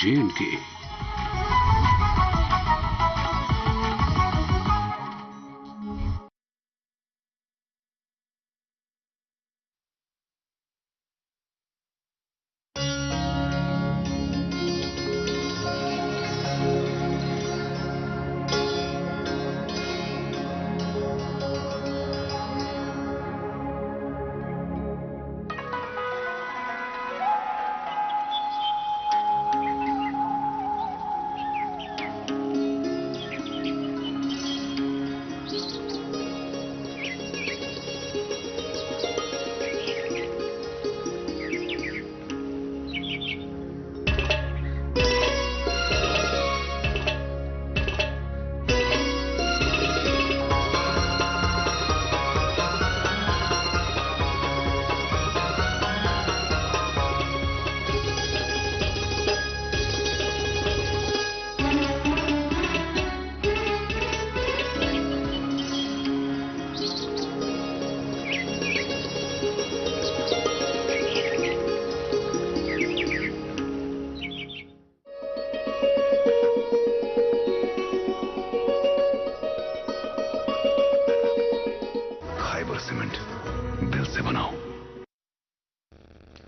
J&K।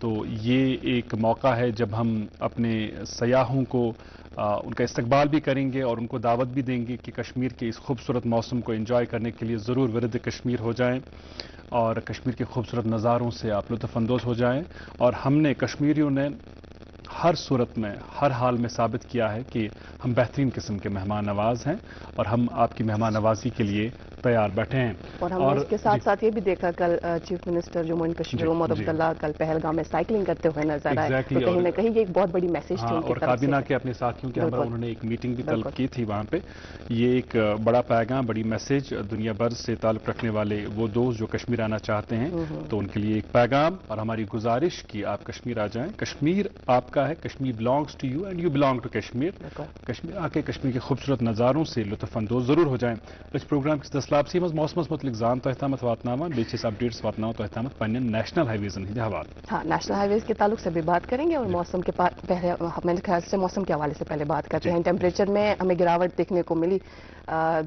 تو یہ ایک موقع ہے جب ہم اپنے سیاحوں کو ان کا استقبال بھی کریں گے اور ان کو دعوت بھی دیں گے کہ کشمیر کے اس خوبصورت موسم کو انجوائے کرنے کے لیے ضرور ورد کشمیر ہو جائیں اور کشمیر کے خوبصورت نظاروں سے آپ لطف اندوز ہو جائیں. اور ہم نے کشمیریوں نے ہر صورت میں ہر حال میں ثابت کیا ہے کہ ہم بہترین قسم کے مہمان نواز ہیں اور ہم آپ کی مہمان نوازی کے لیے تیار بیٹھے ہیں. اور ہم نے اس کے ساتھ ساتھ یہ بھی دیکھا کل chief minister Jammu and Kashmir Omar Abdullah کل پہلگام میں سائیکلنگ کرتے ہوئے نظر آئے. تو کہیں نہ کہیں یہ ایک بہت بڑی میسج تھی ان کی طرف سے. اور کابینہ کے اپنے ساتھیوں کے ہمراہ انہوں نے ایک میٹنگ بھی طلب کی تھی وہاں پہ. یہ ایک بڑا پیغام بڑی میسج دنیا بھر سے تعلق رکھنے والے وہ دوست جو کشمیر آنا چاہتے ہیں تو ان کے لیے ایک پیغام اور ہماری گزارش کہ آپ کشمیر آ جائیں. کشمیر آپ کا ہے, Kashmir belongs to you and you belong to Kashmir. Kashmir آ کے کشمیر کے خوبصورت نظاروں سے لطف اندوز ضرور ہو جائیں. اس پروگرام کی دسلاب سی موسمس متعلق زان تو احتامت واتناوان بیچ اپڈیٹس واتناو تو احتامت پنن نیشنل ہائی ویزن ہند حوالہ. ہاں, نیشنل ہائی ویز کے تعلق سے بھی بات کریں گے اور موسم کے پہلے میرے خیال سے موسم کے حوالے سے پہلے بات کرتے ہیں. ٹیمپریچر میں ہمیں گراوٹ دیکھنے کو ملی,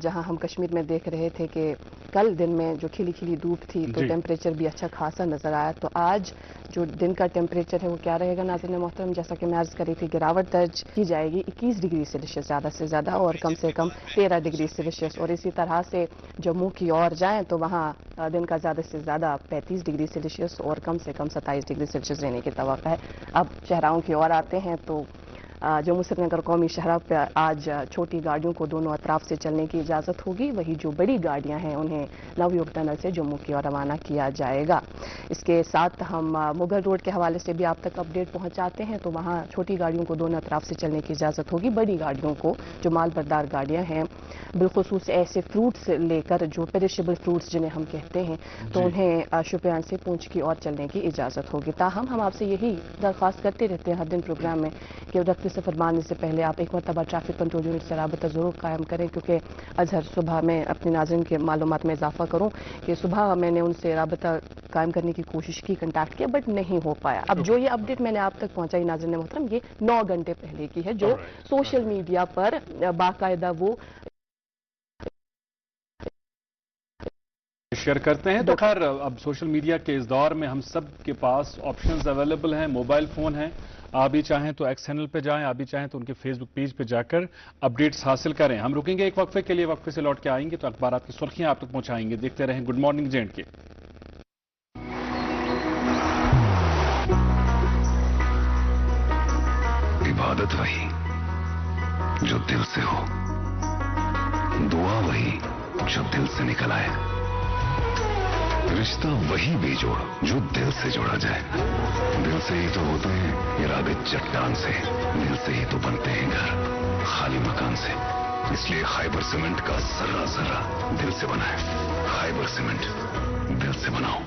جہاں ہم کشمیر میں دیکھ رہے تھے کہ کل دن میں جو کھلی کھلی دھوپ تھی تو ٹیمپریچر بھی اچھا خاصا نظر آیا. تو آج جو دن کا ٹیمپریچر ہے وہ کیا رہے گا ناظرین محترم, جیسا کہ میں عرض کر رہی تھی گراوٹ درج کی جائے گی 21 ڈگری سیلسیس زیادہ سے زیادہ اور کم سے کم 13 ڈگری سیلسیس. اور اسی طرح سے جموں کی اور جائیں تو وہاں دن کا زیادہ سے زیادہ 35 ڈگری سیلسیس اور کم سے کم 27 ڈگری سیلسیس رہنے کی توقع ہے. اب شہراؤں کی اور آتے ہیں تو جموں سری نگر قومی شاہراہ پہ آج چھوٹی گاڑیوں کو دونوں اطراف سے چلنے کی اجازت ہوگی. وہی جو بڑی گاڑیاں ہیں انہیں نویورک ٹنل سے جموں کی اور روانہ کیا جائے گا. اس کے ساتھ ہم مغل روڈ کے حوالے سے بھی آپ تک اپڈیٹ پہنچاتے ہیں. تو وہاں چھوٹی گاڑیوں کو دونوں اطراف سے چلنے کی اجازت ہوگی. بڑی گاڑیوں کو جو مال بردار گاڑیاں ہیں بالخصوص ایسے فروٹس لے کر جو پیریشیبل فروٹس جنہیں ہم کہتے ہیں تو انہیں شوپیان سے پونچھ کی اور چلنے کی اجازت ہوگی. تاہم ہم آپ سے یہی درخواست کرتے رہتے ہیں ہر دن پروگرام میں کہ وقت سے فرمانے سے پہلے آپ ایک مرتبہ ٹریفک کنٹرول یونٹ سے رابطہ ضرور قائم کریں, کیونکہ اظہر صبح میں اپنے ناظرین کے معلومات میں اضافہ کروں کہ صبح میں نے ان سے رابطہ قائم کرنے کی کوشش کی, کنٹیکٹ کیا, بٹ نہیں ہو پایا. اب جو یہ اپڈیٹ میں نے آپ تک پہنچائی ناظرین محترم یہ 9 گھنٹے پہلے کی ہے, جو سوشل میڈیا پر باقاعدہ وہ شیئر کرتے ہیں. تو خیر اب سوشل میڈیا کے اس دور میں ہم سب کے پاس آپشنز اویلیبل ہیں, موبائل فون ہیں. آپ بھی چاہیں تو ایکس چینل پہ جائیں, آپ بھی چاہیں تو ان کے فیس بک پیج پہ جا کر اپڈیٹس حاصل کریں. ہم رکیں گے ایک وقفے کے لیے, وقفے سے لوٹ کے آئیں گے تو اخبارات کی سرخیاں آپ تک پہنچائیں گے. دیکھتے رہیں گڈ مارننگ جے اینڈ کے. عبادت وہی جو دل سے ہو, دعا وہی جو دل سے نکل آئے, رشتہ وہی بے جوڑ جو دل سے جوڑا جائے. دل سے ہی تو ہوتے ہیں ارادے چٹان سے, دل سے ہی تو بنتے ہیں گھر خالی مکان سے. اس لیے خیبر سیمنٹ کا ذرہ ذرہ دل سے بنا ہے. خیبر سیمنٹ دل سے بناؤ.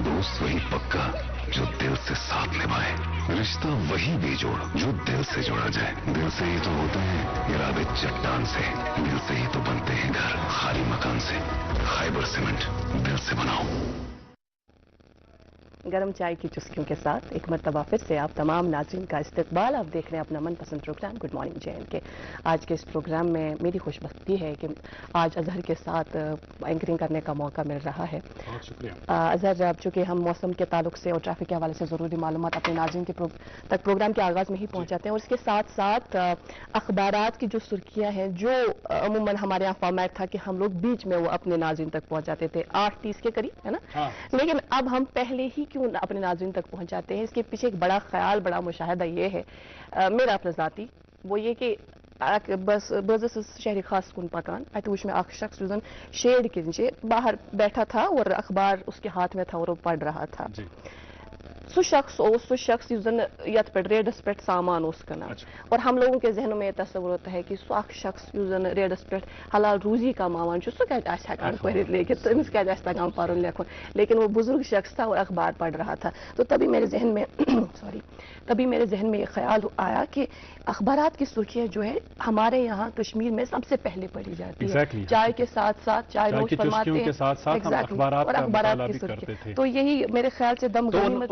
دوست وہی پکا جو دل سے ساتھ نبھائے, رشتہ وہی بے جوڑ جو دل سے جوڑا جائے. دل سے ہی تو ہوتے ہیں ارادے چٹان سے, دل سے ہی تو بنتے ہیں گھر خالی مکان سے. خیبر سیمنٹ دل سے بناؤ. گرم چائے کی چسکیوں کے ساتھ ایک مرتبہ پھر سے آپ تمام ناظرین کا استقبال. آپ دیکھ رہے ہیں اپنا من پسند programme good morning J and K. آج کے اس پروگرام میں میری خوش بختی ہے کہ آج اظہر کے ساتھ اینکرنگ کرنے کا موقع مل رہا ہے. بہت شکریہ اظہر. اب چونکہ ہم موسم کے تعلق سے اور ٹریفک کے حوالے سے ضروری معلومات اپنے ناظرین کے تک پروگرام کے آغاز میں ہی پہنچاتے ہیں, اور اس کے ساتھ ساتھ اخبارات کی جو سرخیاں ہیں جو عموماً ہمارے یہاں فارمیٹ تھا کہ ہم لوگ بیچ میں وہ اپنے ناظرین تک پہنچاتے تھے 8:30 کے قریب, ہے نا, لیکن اب ہم پہلے ہی کیوں اپنے ناظرین تک پہنچاتے ہیں. اس کے پیچھے ایک بڑا خیال, بڑا مشاہدہ یہ ہے میرا اپنا ذاتی, وہ یہ کہ بس شہری خاص کن پکان ات وچ میں اخ شخص جو شیڈ کے نیچے باہر بیٹھا تھا اور اخبار اس کے ہاتھ میں تھا اور وہ پڑھ رہا تھا. سو شخص یت پہ ریڈس پہ سامان اس کنان, اور ہم لوگوں کے ذہنوں میں یہ تصور ہوتا ہے کہ سو اخ شخص ریڈس پہ حلال روزی کماوان سہ کتہ ہیکان پڑھت لیکن تمس کتہ تگان پڑھن لکھن, لیکن وہ بزرگ شخص تھا اور اخبار پڑھ رہا تھا. تو تبھی میرے ذہن میں یہ خیال آیا کہ اخبارات کی سرخیاں جو ہے ہمارے یہاں کشمیر میں سب سے پہلے پڑھی جاتی ہے. چائے کے ساتھ ساتھ چائے نوش فرماتے ہیں, اور اخبارات کی سرخیاں. تو یہی میرے خیال سے دم غنیمت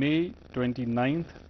May 29th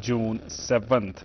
June 7th।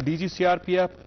DG CRPF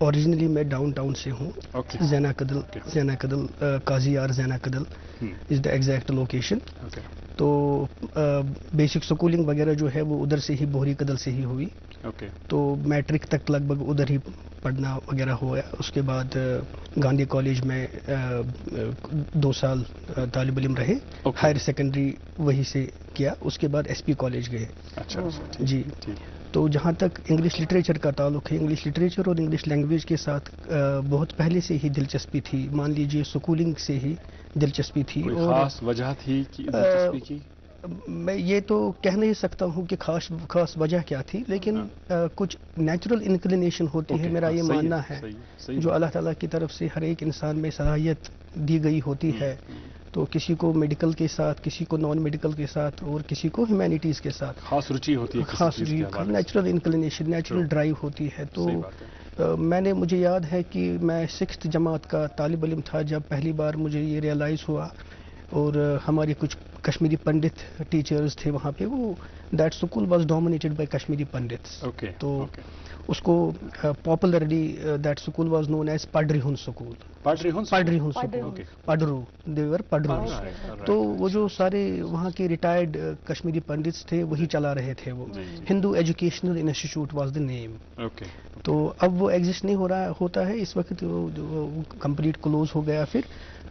originally میں ڈاؤن ٹاؤن سے ہوں. زینا کدل قاضی یار زینا کدل از دا ایگزیکٹ لوکیشن. تو بیسک سکولنگ وغیرہ جو ہے وہ ادھر سے ہی بوہری کدل سے ہی ہوئی. تو میٹرک تک لگ بھگ ادھر ہی پڑھنا وغیرہ ہوا. اس کے بعد گاندھی کالج میں 2 سال طالب علم رہے. ہائر سیکنڈری وہی سے کیا. اس کے بعد ایس پی کالج گئے. جی. تو جہاں تک انگلش لٹریچر کا تعلق ہے، انگلش لٹریچر اور انگلش لینگویج کے ساتھ بہت پہلے سے ہی دلچسپی تھی. مان لیجئے سکولنگ سے ہی دلچسپی تھی. کوئی خاص وجہ تھی دلچسپی کی؟ میں یہ تو کہہ نہیں سکتا ہوں کہ خاص وجہ کیا تھی، لیکن کچھ نیچرل انکلینیشن ہوتی ہے. میرا یہ ماننا ہے جو اللہ تعالیٰ کی طرف سے ہر ایک انسان میں صلاحیت دی گئی ہوتی ہے. تو کسی کو میڈیکل کے ساتھ، کسی کو نان میڈیکل کے ساتھ، اور کسی کو ہیومینٹیز کے ساتھ خاص رچی ہوتی ہے، خاص نیچرل انکلینیشن، نیچرل ڈرائیو ہوتی ہے. تو مجھے یاد ہے کہ میں 6th جماعت کا طالب علم تھا جب پہلی بار مجھے یہ ریئلائز ہوا. اور ہمارے کچھ کشمیری پنڈت ٹیچرز تھے وہاں پہ. وہ that school was dominated by Kashmiri Pandits. تو اس کو popularly that school was known as پاڈری ہن اسکول. پڈرو دیور پڈرو. تو وہ جو سارے وہاں کے ریٹائرڈ کشمیری پنڈتس تھے وہی چلا رہے تھے. وہ ہندو ایجوکیشنل انسٹیٹیوٹ واز دا نیم. تو اب وہ ایگزسٹ نہیں ہوتا ہے اس وقت، کمپلیٹ کلوز ہو گیا پھر.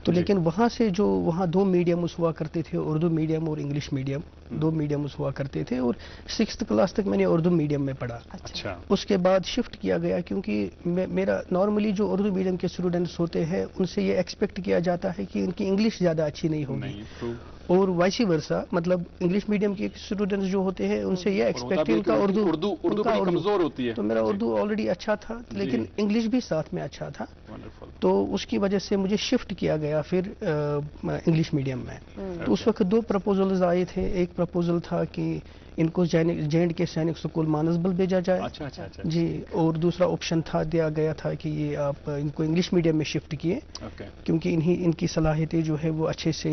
تو لیکن وہاں سے جو وہاں 2 میڈیمز ہوا کرتے تھے، اردو میڈیم اور انگلش میڈیم. 2 میڈیمز ہوا کرتے تھے. اور 6th کلاس تک میں نے اردو میڈیم میں پڑھا. اس کے بعد شفٹ کیا گیا کیونکہ میرا نارملی جو اردو میڈیم کے اسٹوڈنٹس ہوتے ہیں ان سے یہ ایکسپیکٹ کیا جاتا ہے کہ ان کی انگلش زیادہ اچھی نہیں ہوگی، اور وائسی ورسا. مطلب انگلش میڈیم کے اسٹوڈنٹس جو ہوتے ہیں ان سے یہ ایکسپیکٹ ان کا اردو کمزور ہوتی ہے. تو میرا اردو آلریڈی اچھا تھا لیکن انگلش بھی ساتھ میں اچھا تھا. تو اس کی وجہ سے مجھے شفٹ کیا گیا پھر انگلش میڈیم میں. تو اس وقت 2 پرپوزلز آئے تھے. ایک پرپوزل تھا کہ ان کو جے اینڈ کے سینک اسکول مانسبل بھیجا جائے. جی. اور دوسرا آپشن دیا گیا تھا کہ یہ آپ ان کو انگلش میڈیم میں شفٹ کیے کیونکہ ان کی صلاحیتیں جو ہے وہ اچھے سے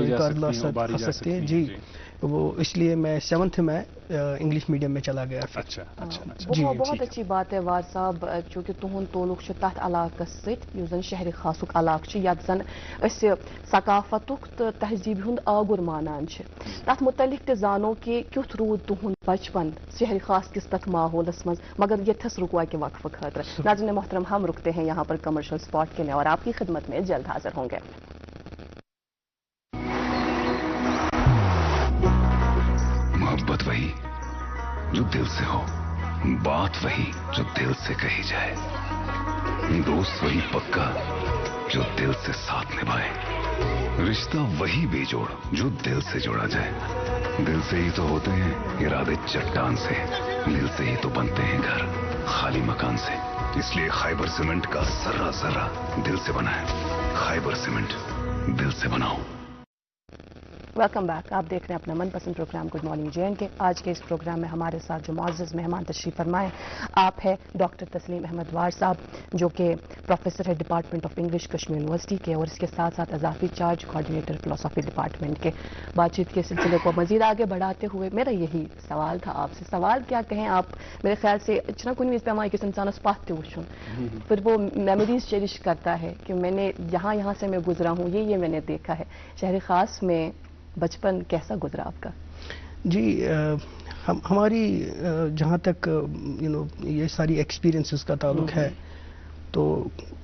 کار لا سکتے ہیں. جی. وہ اس لیے میں 7th میں انگلش میڈیم میں چلا گیا. جی. بہت اچھی بات ہے وار صاحب، چونکہ تہد تعلق تر علاقہ سن شہر خاصک علاقہ یت زن ثقافتک تو تہذیب ہند آگر مانان تر متعلق تہ زانو کہ کیت رود تہد بچپن شہر خاص کس تک ماحولس مز. مگر یتھس رکو اکہ وقفہ خاطر. ناظرین محترم، ہم رکتے ہیں یہاں پر کمرشل اسپاٹ کے لیے اور آپ کی خدمت میں جلد حاضر ہوں گے. محبت وہی جو دل سے ہو، بات وہی جو دل سے کہی جائے، دوست وہی پکا جو دل سے ساتھ نبھائے، رشتہ وہی بے جوڑ جو دل سے جوڑا جائے. دل سے ہی تو ہوتے ہیں ارادے چٹان سے، دل سے ہی تو بنتے ہیں گھر خالی مکان سے. اس لیے خیبر سیمنٹ کا ذرہ ذرہ دل سے بنا ہے. خیبر سیمنٹ، دل سے بناؤ. Welcome back. آپ دیکھ رہے ہیں اپنا من پسند پروگرام گڈ مارننگ جے کے. آج کے اس پروگرام میں ہمارے ساتھ جو معزز مہمان تشریف فرمائے آپ ہے ڈاکٹر تسلیم احمد وار صاحب، جو کہ پروفیسر ہے department of English Kashmir university کے، اور اس کے ساتھ ساتھ اضافی چارج کوآرڈینیٹر فلسفی ڈپارٹمنٹ کے. بات چیت کے سلسلے کو مزید آگے بڑھاتے ہوئے میرا یہی سوال تھا آپ سے. سوال کیا کہیں آپ، میرے خیال سے چھنا کن وز پیما أکس انسانس پتھ تہ وچھن، پھر وہ میموریز چیریش کرتا ہے کہ میں نے یہاں سے میں گزرا ہوں، یہ میں نے دیکھا ہے. شہر خاص میں بچپن کیسا گزرا آپ کا؟ جی. ہماری جہاں تک یہ ساری ایکسپیرینسز کا تعلق ہے تو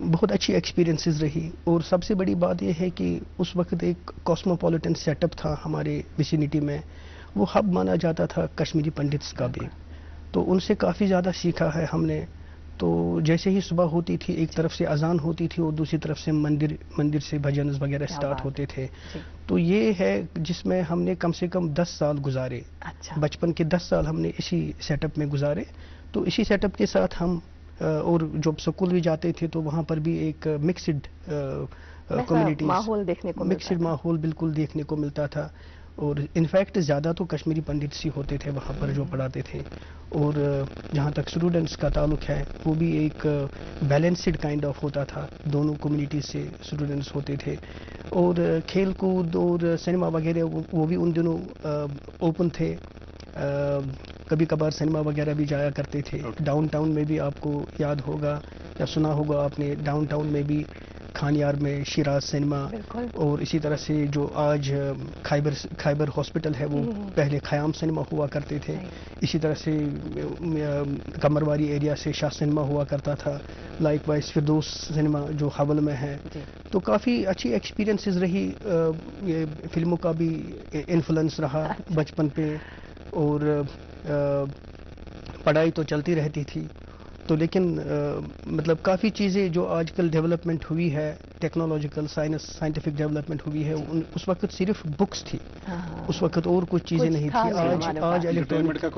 بہت اچھی ایکسپیرینسز رہی. اور سب سے بڑی بات یہ ہے کہ اس وقت ایک کاسموپولیٹن سیٹ اپ تھا ہمارے ویسینٹی میں. وہ ہب مانا جاتا تھا کشمیری پنڈتس کا بھی. تو ان سے کافی زیادہ سیکھا ہے ہم نے. تو جیسے ہی صبح ہوتی تھی ایک طرف سے اذان ہوتی تھی اور دوسری طرف سے مندر سے بھجنز وغیرہ سٹارٹ ہوتے تھے. تو یہ ہے جس میں ہم نے کم سے کم 10 سال گزارے. بچپن کے 10 سال ہم نے اسی سیٹ اپ میں گزارے. تو اسی سیٹ اپ کے ساتھ ہم اور جب سکول بھی جاتے تھے تو وہاں پر بھی ایک مکسڈ کمیونٹی، مکسڈ ماحول بالکل دیکھنے کو ملتا تھا. اور انفیکٹ زیادہ تو کشمیری پنڈتس ہی ہوتے تھے وہاں پر جو پڑھاتے تھے. اور جہاں تک اسٹوڈنٹس کا تعلق ہے وہ بھی ایک بیلنسڈ کائنڈ آف ہوتا تھا. دونوں کمیونٹیز سے اسٹوڈنٹس ہوتے تھے. اور کھیل کود اور سنیما وغیرہ وہ بھی ان دنوں اوپن تھے. کبھی کبھار سنیما وغیرہ بھی جایا کرتے تھے. ڈاؤن ٹاؤن میں بھی آپ کو یاد ہوگا یا سنا ہوگا آپ نے, ڈاؤن ٹاؤن میں بھی کھانیار میں شیراز سنیما, اور اسی طرح سے جو آج خیبر ہاسپٹل ہے وہ پہلے خیام سنیما ہوا کرتے تھے. اسی طرح سے کمرواری ایریا سے شاہ سنیما ہوا کرتا تھا. لائک وائز فردوس سنیما جو حول میں ہے. تو کافی اچھی ایکسپیرینسز رہی. یہ فلموں کا بھی انفلوئنس رہا بچپن پہ, اور پڑھائی تو چلتی رہتی تھی. تو لیکن مطلب کافی چیزیں جو آج کل ڈیولپمنٹ ہوئی ہے, ٹیکنالوجیکل سائنٹیفک ڈیولپمنٹ ہوئی ہے, اس وقت صرف بکس تھی, اس وقت اور کچھ چیزیں نہیں تھی. آج انٹرٹینمنٹ کا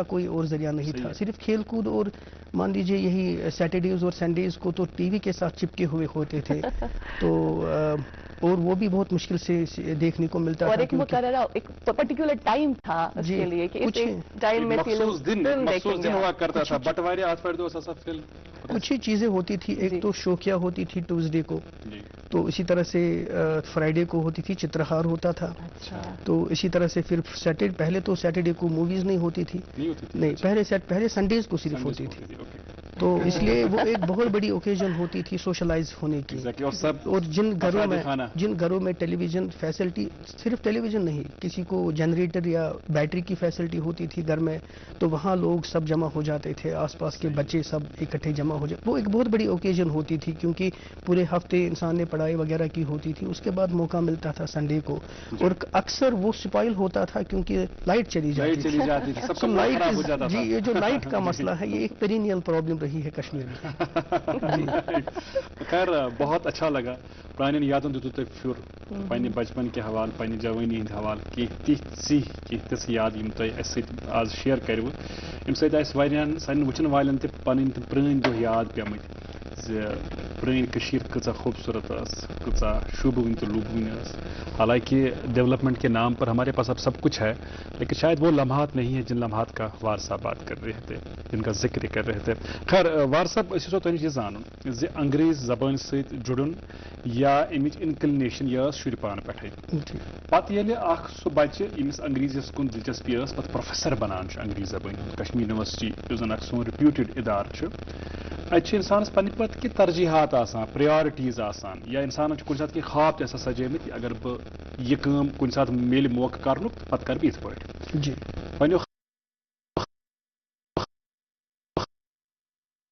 کوئی اور ذریعہ نہیں تھا, صرف کھیل کود. اور مان لیجیے یہی سیٹرڈیز اور سنڈیز کو تو ٹی وی کے ساتھ چپکے ہوئے ہوتے تھے. تو اور وہ بھی بہت مشکل سے دیکھنے کو ملتا تھا, اور ایک مقررہ ایک پرٹیکولر ٹائم تھا اس کے لیے کہ اس ٹائم میں مخصوص دن ہوا کرتا تھا. بٹوارے آتھوار دو ایسا فلم کچھ ہی چیزیں ہوتی تھی. ایک تو شوقیہ ہوتی تھی ٹیوزڈے کو, تو اسی طرح سے فرائیڈے کو ہوتی تھی چترہار ہوتا تھا. تو اسی طرح سے پھر سیٹرڈے, پہلے تو سیٹرڈے کو موویز نہیں ہوتی تھی, نہیں پہلے سنڈیز کو صرف ہوتی تھی. تو اس لیے وہ ایک بہت بڑی اوکیزن ہوتی تھی سوشلائز ہونے کی. اور جن گھروں میں ٹیلی ویژن فیسلٹی, صرف ٹیلی ویژن نہیں, کسی کو جنریٹر یا بیٹری کی فیسلٹی ہوتی تھی گھر میں, تو وہاں لوگ سب جمع ہو جاتے تھے, آس پاس کے بچے سب اکٹھے جمع ہو جاتے. وہ ایک بہت بڑی اوکیزن ہوتی تھی, کیونکہ پورے ہفتے انسان نے پڑھائی وغیرہ کی ہوتی تھی. اس کے بعد موقع ملتا تھا سنڈے کو, اور اکثر وہ سپائل ہوتا تھا کیونکہ لائٹ چلی جاتی تھی. جی, یہ جو لائٹ کا مسئلہ ہے یہ ایک پرینیل پرابلم رہی ہے کشمیر میں. خیر بہت اچھا لگا. پرانین یادن دیتو تُہۍ پھیُر پننہِ بچپن کے حوالہ, پننہِ جوانی ہٕنٛدۍ حوالہ, کینٛہہ تِژھ یاد یِم تۄہہِ اَسہِ سۭتۍ آز شیر کٔرِوٕ, ییٚمہِ سۭتۍ اَسہِ واریاہن سانٮ۪ن وٕچھن والٮ۪ن تہِ پنٕنۍ تِم پرٛٲنۍ دۄہ یاد پیٚمٕتۍ زِ پرٛٲنۍ کٔشیٖر کۭژاہ خوٗبصوٗرت ٲس, کۭژاہ شوٗبوٕنۍ تہٕ لوٗبوٕنۍ ٲس. حالانکہ ڈیولپمنٹ کے نام پر ہمارے پاس اب سب کچھ ہے, لیکن شاید وہ لمحات نہیں ہیں جن لمحات کا وار صاحب بات کر رہے تھے, جن کا ذکر کر رہے تھے. خیر وار صاحب أسۍ یژھو تۄہہِ نِش یہِ زانُن زِ انگریز زبانہِ سۭتۍ جُڑُن یا اَمِچ اِنکلنیشن یہِ ٲس شُرِ پانہٕ پٮ۪ٹھٕے. پتہٕ ییٚلہِ اکھ سُہ بچہِ ییٚمِس انگریزیس کُن دلچسپی ٲس پتہٕ پروفیسر بنان چھُ انگریز زبٲنۍ ہُنٛد کشمیٖر یونیورسٹی یُس زن اکھ سون رِپیوٗٹِڈ ادارٕ چھُ, اتہِ چھِ انسانس پننہِ پتہٕ کینٛہہ ترجیحات آسان, پریارٹیٖز آسان, یا انسانن چھُ کُنہِ ساتہٕ کینٛہہ خواب تہِ آسان سجٲمٕتۍ, اگر بہٕ یہِ کٲم کُنہِ ساتہٕ میلہِ موقعہٕ کرنُک پتہٕ کرٕ بہٕ یِتھ پٲٹھۍ. وۄنۍ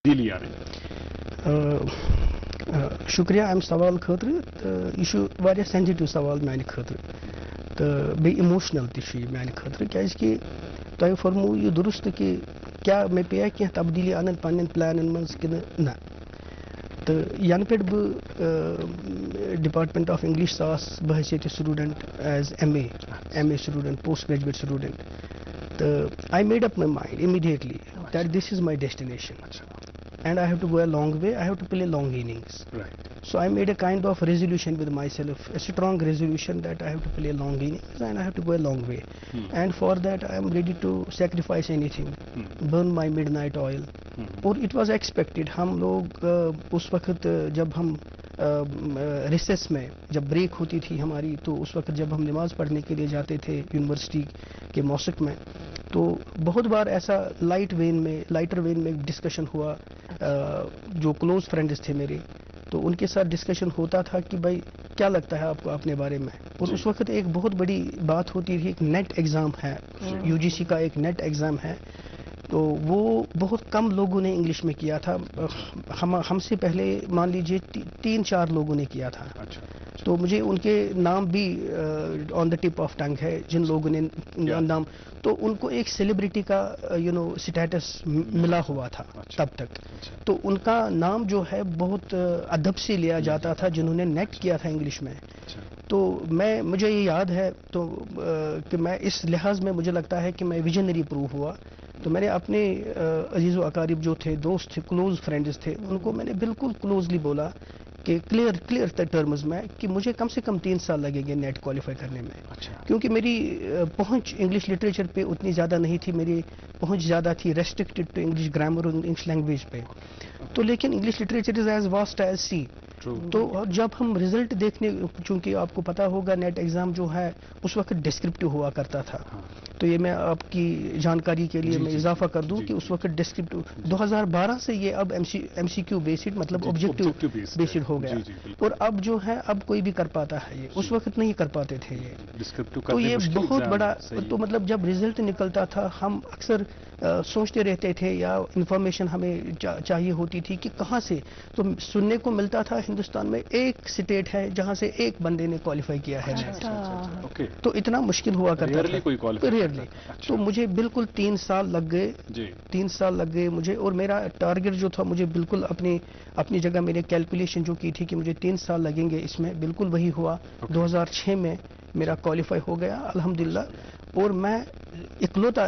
دِلی اَنٕنۍ. شکریہ امہِ سوال خٲطرٕ. یہِ چھُ واریاہ سینسٹِو سوال میانہِ خٲطرٕ, تہٕ بیٚیہِ اِموشنل تہِ چھُ یہِ میانہِ خٲطرٕ, کیازکہِ تۄہہِ فرموو یہِ درست کہِ کیٛاہ مےٚ پیٚیا کینٛہہ تبدیٖلی اَنٕنۍ پننٮ۪ن پلانن منٛز کِنہٕ نہ. تہٕ ینہٕ پٮ۪ٹھ بہٕ ڈپارٹمنٹ آف انگلش ژاس بحیثیتِ سٹوڈنٹ ایز ایم اے سٹوڈنٹ, پوسٹ گریجویٹ سٹوڈنٹ, تہٕ I made up my mind immediately that this is my destination. And I have to go a long way, I have to play long innings. Right. So I made a kind of resolution with myself, a strong resolution that I have to play long innings and I have to go a long way. And for that I am ready to sacrifice anything, burn my midnight oil. اور it was expected. ہم لوگ اس وقت جب ہم recess میں جب break ہوتی تھی ہماری, تو اس وقت جب ہم نماز پڑھنے کے لیے جاتے تھے یونیورسٹی کے موسق میں, تو بہت بار ایسا لائٹر وین میں ڈسکشن ہوا. جو کلوز فرینڈز تھے میرے, تو ان کے ساتھ ڈسکشن ہوتا تھا کہ بھائی کیا لگتا ہے آپ کو اپنے بارے میں. اور اس وقت ایک بہت بڑی بات ہوتی تھی, ایک نیٹ ایگزام ہے, یو جی سی کا ایک نیٹ ایگزام ہے, تو وہ بہت کم لوگوں نے انگلش میں کیا تھا. ہم سے پہلے مان لیجیے 3-4 لوگوں نے کیا تھا. تو مجھے ان کے نام بھی آن دا ٹپ آف ٹنگ ہے, جن لوگوں نے نام, تو ان کو ایک سیلیبریٹی کا اسٹیٹس ملا ہوا تھا تب تک. تو ان کا نام جو ہے بہت ادب سے لیا جاتا تھا جنہوں نے نیٹ کیا تھا انگلش میں. تو مجھے یہ یاد ہے تو کہ میں اس لحاظ میں مجھے لگتا ہے کہ میں ویژنری پروو ہوا. تو میں نے اپنے عزیز و اقارب جو تھے, دوست تھے, کلوز فرینڈز تھے, ان کو میں نے بالکل کلوزلی بولا کہ کلیئر ٹرمز میں کہ مجھے کم سے کم 3 سال لگیں گے نیٹ کوالیفائی کرنے میں. کیونکہ میری پہنچ انگلش لٹریچر پہ اتنی زیادہ نہیں تھی, میری پہنچ زیادہ تھی ریسٹرکٹڈ ٹو انگلش گرامر اور انگلش لینگویج پہ. تو لیکن English literature is as vast as sea. تو جب ہم رزلٹ دیکھنے، چونکہ آپ کو پتا ہوگا نیٹ ایگزام جو ہے اس وقت ڈسکرپٹیو ہوا کرتا تھا، تو یہ میں آپ کی جانکاری کے لیے میں اضافہ کر دوں کہ اس وقت ڈسکرپٹیو 2012 سے یہ اب ایم سی کیو بیسڈ مطلب آبجیکٹیو بیسڈ ہو گیا، اور اب جو ہے اب کوئی بھی کر پاتا ہے، یہ اس وقت نہیں کر پاتے تھے یہ، تو یہ بہت بڑا، تو مطلب جب رزلٹ نکلتا تھا ہم اکثر سوچتے رہتے تھے یا انفارمیشن ہمیں چاہیے ہوتی تھی کہ کہاں سے، تو سننے کو ملتا تھا ہندوستان میں ایک اسٹیٹ ہے جہاں سے ایک بندے نے کوالیفائی کیا ہے، تو اتنا مشکل ہوا کرتا تھا ریئرلی، تو مجھے بالکل 3 سال لگ گئے، 3 سال لگ گئے مجھے، اور میرا ٹارگٹ جو تھا مجھے بالکل اپنی جگہ میرے کیلکولیشن جو کی تھی کہ مجھے 3 سال لگیں گے، اس میں بالکل وہی ہوا، 2006 میں میرا کوالیفائی ہو گیا الحمدللہ، اور میں اکلوتا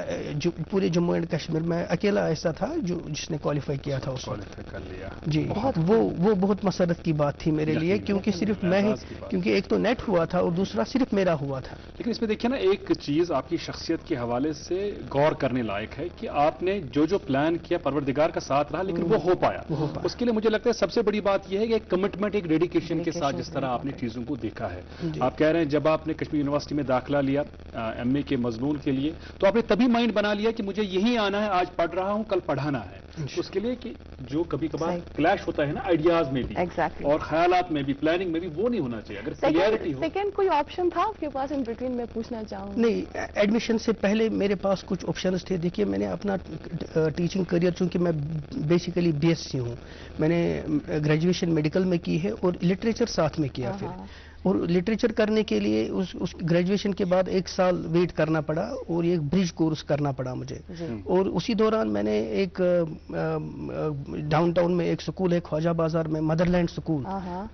پورے جموں اینڈ کشمیر میں اکیلا ایسا تھا جس نے کوالیفائی کیا تھا اس وقت کر لیا، جی وہ بہت مسرت کی بات تھی میرے لیے، کیونکہ صرف میں ہی، کیونکہ ایک تو نیٹ ہوا تھا اور دوسرا صرف میرا ہوا تھا۔ لیکن اس میں دیکھیے نا، ایک چیز آپ کی شخصیت کے حوالے سے غور کرنے لائق ہے کہ آپ نے جو پلان کیا پروردگار کا ساتھ رہا، لیکن وہ ہو پایا، اس کے لیے مجھے لگتا ہے سب سے بڑی بات یہ ہے کہ ایک کمٹمنٹ، ایک ڈیڈیکیشن کے ساتھ جس طرح آپ نے چیزوں کو دیکھا ہے۔ آپ کہہ رہے ہیں جب آپ نے کشمیر یونیورسٹی میں داخلہ لیا ایم اے کے مضمون کے لیے، تو آپ نے تبھی مائنڈ بنا لیا کہ مجھے یہی آنا ہے، آج پڑھ رہا ہوں کل پڑھانا ہے، اس کے لیے کہ جو کبھی کبھار کلیش ہوتا ہے نا آئیڈیاز میں بھی اور خیالات میں بھی، پلاننگ میں بھی، وہ نہیں ہونا چاہیے، اگر کلیئرٹی ہو۔ سیکنڈ کوئی آپشن تھا آپ کے پاس ان بٹوین، میں پوچھنا چاہوں؟ نہیں، ایڈمیشن سے پہلے میرے پاس کچھ آپشنز تھے۔ دیکھیے میں نے اپنا ٹیچنگ کریئر، چونکہ میں بیسیکلی بی ایس سی ہوں، میں نے گریجویشن میڈیکل میں کی ہے اور لٹریچر ساتھ میں کیا، پھر اور لٹریچر کرنے کے لیے اس گریجویشن کے بعد 1 سال ویٹ کرنا پڑا اور ایک برج کورس کرنا پڑا مجھے، اور اسی دوران میں نے ایک ڈاؤن ٹاؤن میں ایک سکول ہے خواجہ بازار میں، مدر لینڈ سکول،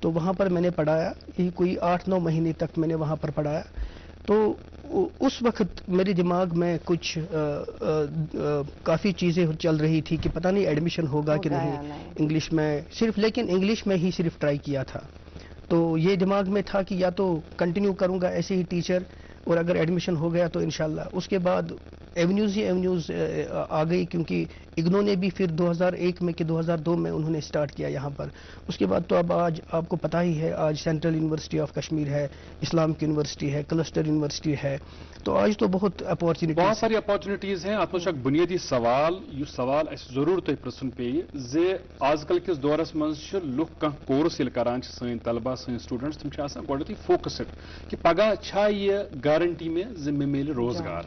تو وہاں پر میں نے پڑھایا، یہ کوئی 8-9 مہینے تک میں نے وہاں پر پڑھایا۔ تو اس وقت میرے دماغ میں کچھ کافی چیزیں چل رہی تھی کہ پتہ نہیں ایڈمیشن ہوگا کہ نہیں انگلش میں، صرف لیکن انگلش میں ہی صرف ٹرائی کیا تھا، تو یہ دماغ میں تھا کہ یا تو کنٹینیو کروں گا ایسے ہی ٹیچر، اور اگر ایڈمیشن ہو گیا تو انشاءاللہ۔ اس کے بعد ایونیوز آ گئی، کیونکہ اگنو نے بھی پھر 2001 میں کہ 2002 میں انہوں نے اسٹارٹ کیا یہاں پر۔ اس کے بعد تو اب آج آپ کو پتہ ہی ہے، آج سینٹرل یونیورسٹی آف کشمیر ہے، اسلامک یونیورسٹی ہے، کلسٹر یونیورسٹی ہے، تو آج تو بہت اپارچونیٹیز، بہت ساری اپارچونیٹیز ہیں۔ اتھ منٛز بنیادی سوال، یہ سوال اسہِ ضرور تۄہہِ پرژھُن پیٚیہِ زِ آز کل کس دورس منٛز چھِ لُکھ کانٛہہ کورس ییٚلہِ کران چھِ، سٲنۍ طلبا، سٲنۍ سٹوڈنٹس، تِم چھِ آسان گۄڈنیتھٕے فوکسڈ کہ پگاہ چھا یہِ گارنٹی مےٚ زِ مےٚ میلہِ روزگار،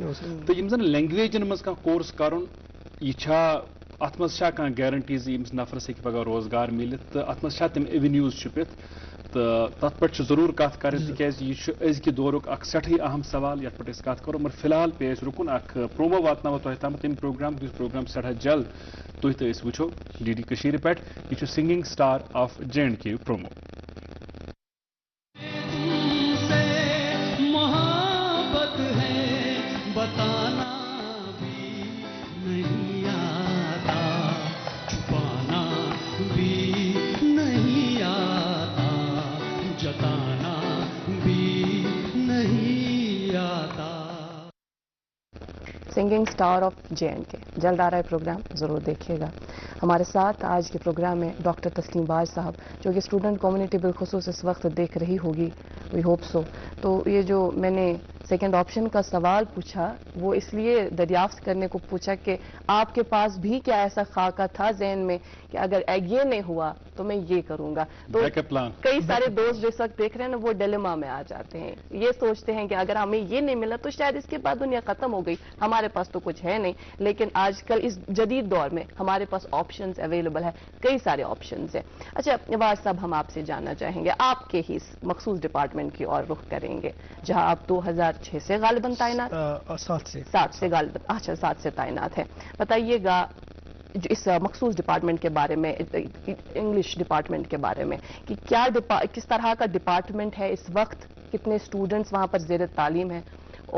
تہٕ یِم زن لینگویجن منٛز کانٛہہ کورس کرُن، یہِ چھا اتھ منٛز چھا کانٛہہ گارنٹی زِ ییٚمِس نفرس ہیٚکہِ پگاہ روزگار میلِتھ، تہٕ اتھ منٛز چھا تِم ایونیوز چھُپِتھ، تہٕ تتھ پٮ۪ٹھ چھِ ضروٗر کتھ کرٕنۍ، تِکیازِ یہِ چھُ أزکہِ دورُک اکھ سٮ۪ٹھٕے اہم سوال یتھ پٮ۪ٹھ أسۍ کتھ کرو۔ مگر فی الحال پیٚیہِ اَسہِ رُکُن، اکھ پرومو واتناوو تۄہہِ تام تَمہِ پروگرام، یُس پروگرام سٮ۪ٹھاہ جلد تُہۍ تہٕ أسۍ وٕچھو ڈی ڈی کٔشیٖرِ پٮ۪ٹھ۔ یہِ چھُ singing star of JNK promo. Singing star of JNK جلد آ رہا ہے پروگرام، ضرور دیکھیے گا۔ ہمارے ساتھ آج کے پروگرام میں ڈاکٹر تسلیم باز صاحب، جو کہ اسٹوڈنٹ کمیونٹی بالخصوص اس وقت دیکھ رہی ہوگی، وی ہوپ سو۔ تو یہ جو میں نے سیکنڈ آپشن کا سوال پوچھا، وہ اس لیے دریافت کرنے کو پوچھا کہ آپ کے پاس بھی کیا ایسا خاکہ تھا ذہن میں کہ اگر یہ نہیں ہوا تو میں یہ کروں گا۔ تو کئی سارے دوست جو اس وقت دیکھ رہے ہیں نا، وہ ڈیلیما میں آ جاتے ہیں، یہ سوچتے ہیں کہ اگر ہمیں یہ نہیں ملا تو شاید اس کے بعد دنیا ختم ہو گئی، ہمارے پاس تو کچھ ہے نہیں۔ لیکن آج کل اس جدید دور میں ہمارے پاس آپشنز اویلیبل ہے، کئی سارے آپشنز ہیں۔ اچھا نواز صاحب، ہم آپ سے جاننا چاہیں گے، آپ کے ہی مخصوص ڈپارٹمنٹ کی اور رخ کریں گے، جہاں آپ 2006 سے غالباً تعینات، 7 سے غالباً، اچھا 7 سے تعینات ہیں۔ بتائیے گا جو اس مخصوص ڈپارٹمنٹ کے بارے میں، انگلش ڈپارٹمنٹ کے بارے میں، کہ کیا کس طرح کا ڈپارٹمنٹ ہے اس وقت، کتنے اسٹوڈنٹس وہاں پر زیر تعلیم ہیں،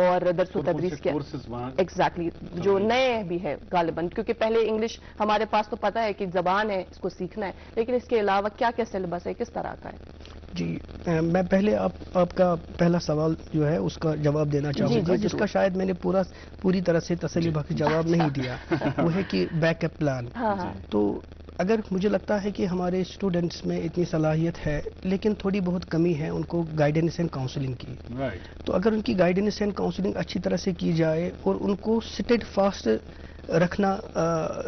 اور درس و تدریس کے ایگزیکٹلی جو نئے بھی ہے غالباً، کیونکہ پہلے انگلش ہمارے پاس تو پتہ ہے کہ زبان ہے، اس کو سیکھنا ہے، لیکن اس کے علاوہ کیا کیا سلیبس ہے، کس طرح کا ہے؟ جی میں پہلے آپ کا پہلا سوال جو ہے اس کا جواب دینا چاہوں گا، جس کا شاید میں نے پوری طرح سے تسلی بخش جواب نہیں دیا، وہ ہے کہ بیک اپ پلان۔ تو اگر مجھے لگتا ہے کہ ہمارے اسٹوڈنٹس میں اتنی صلاحیت ہے لیکن تھوڑی بہت کمی ہے ان کو گائیڈنس اینڈ کاؤنسلنگ کی. تو اگر ان کی گائیڈنس اینڈ کاؤنسلنگ اچھی طرح سے کی جائے اور ان کو اسٹیڈ فاسٹ رکھنا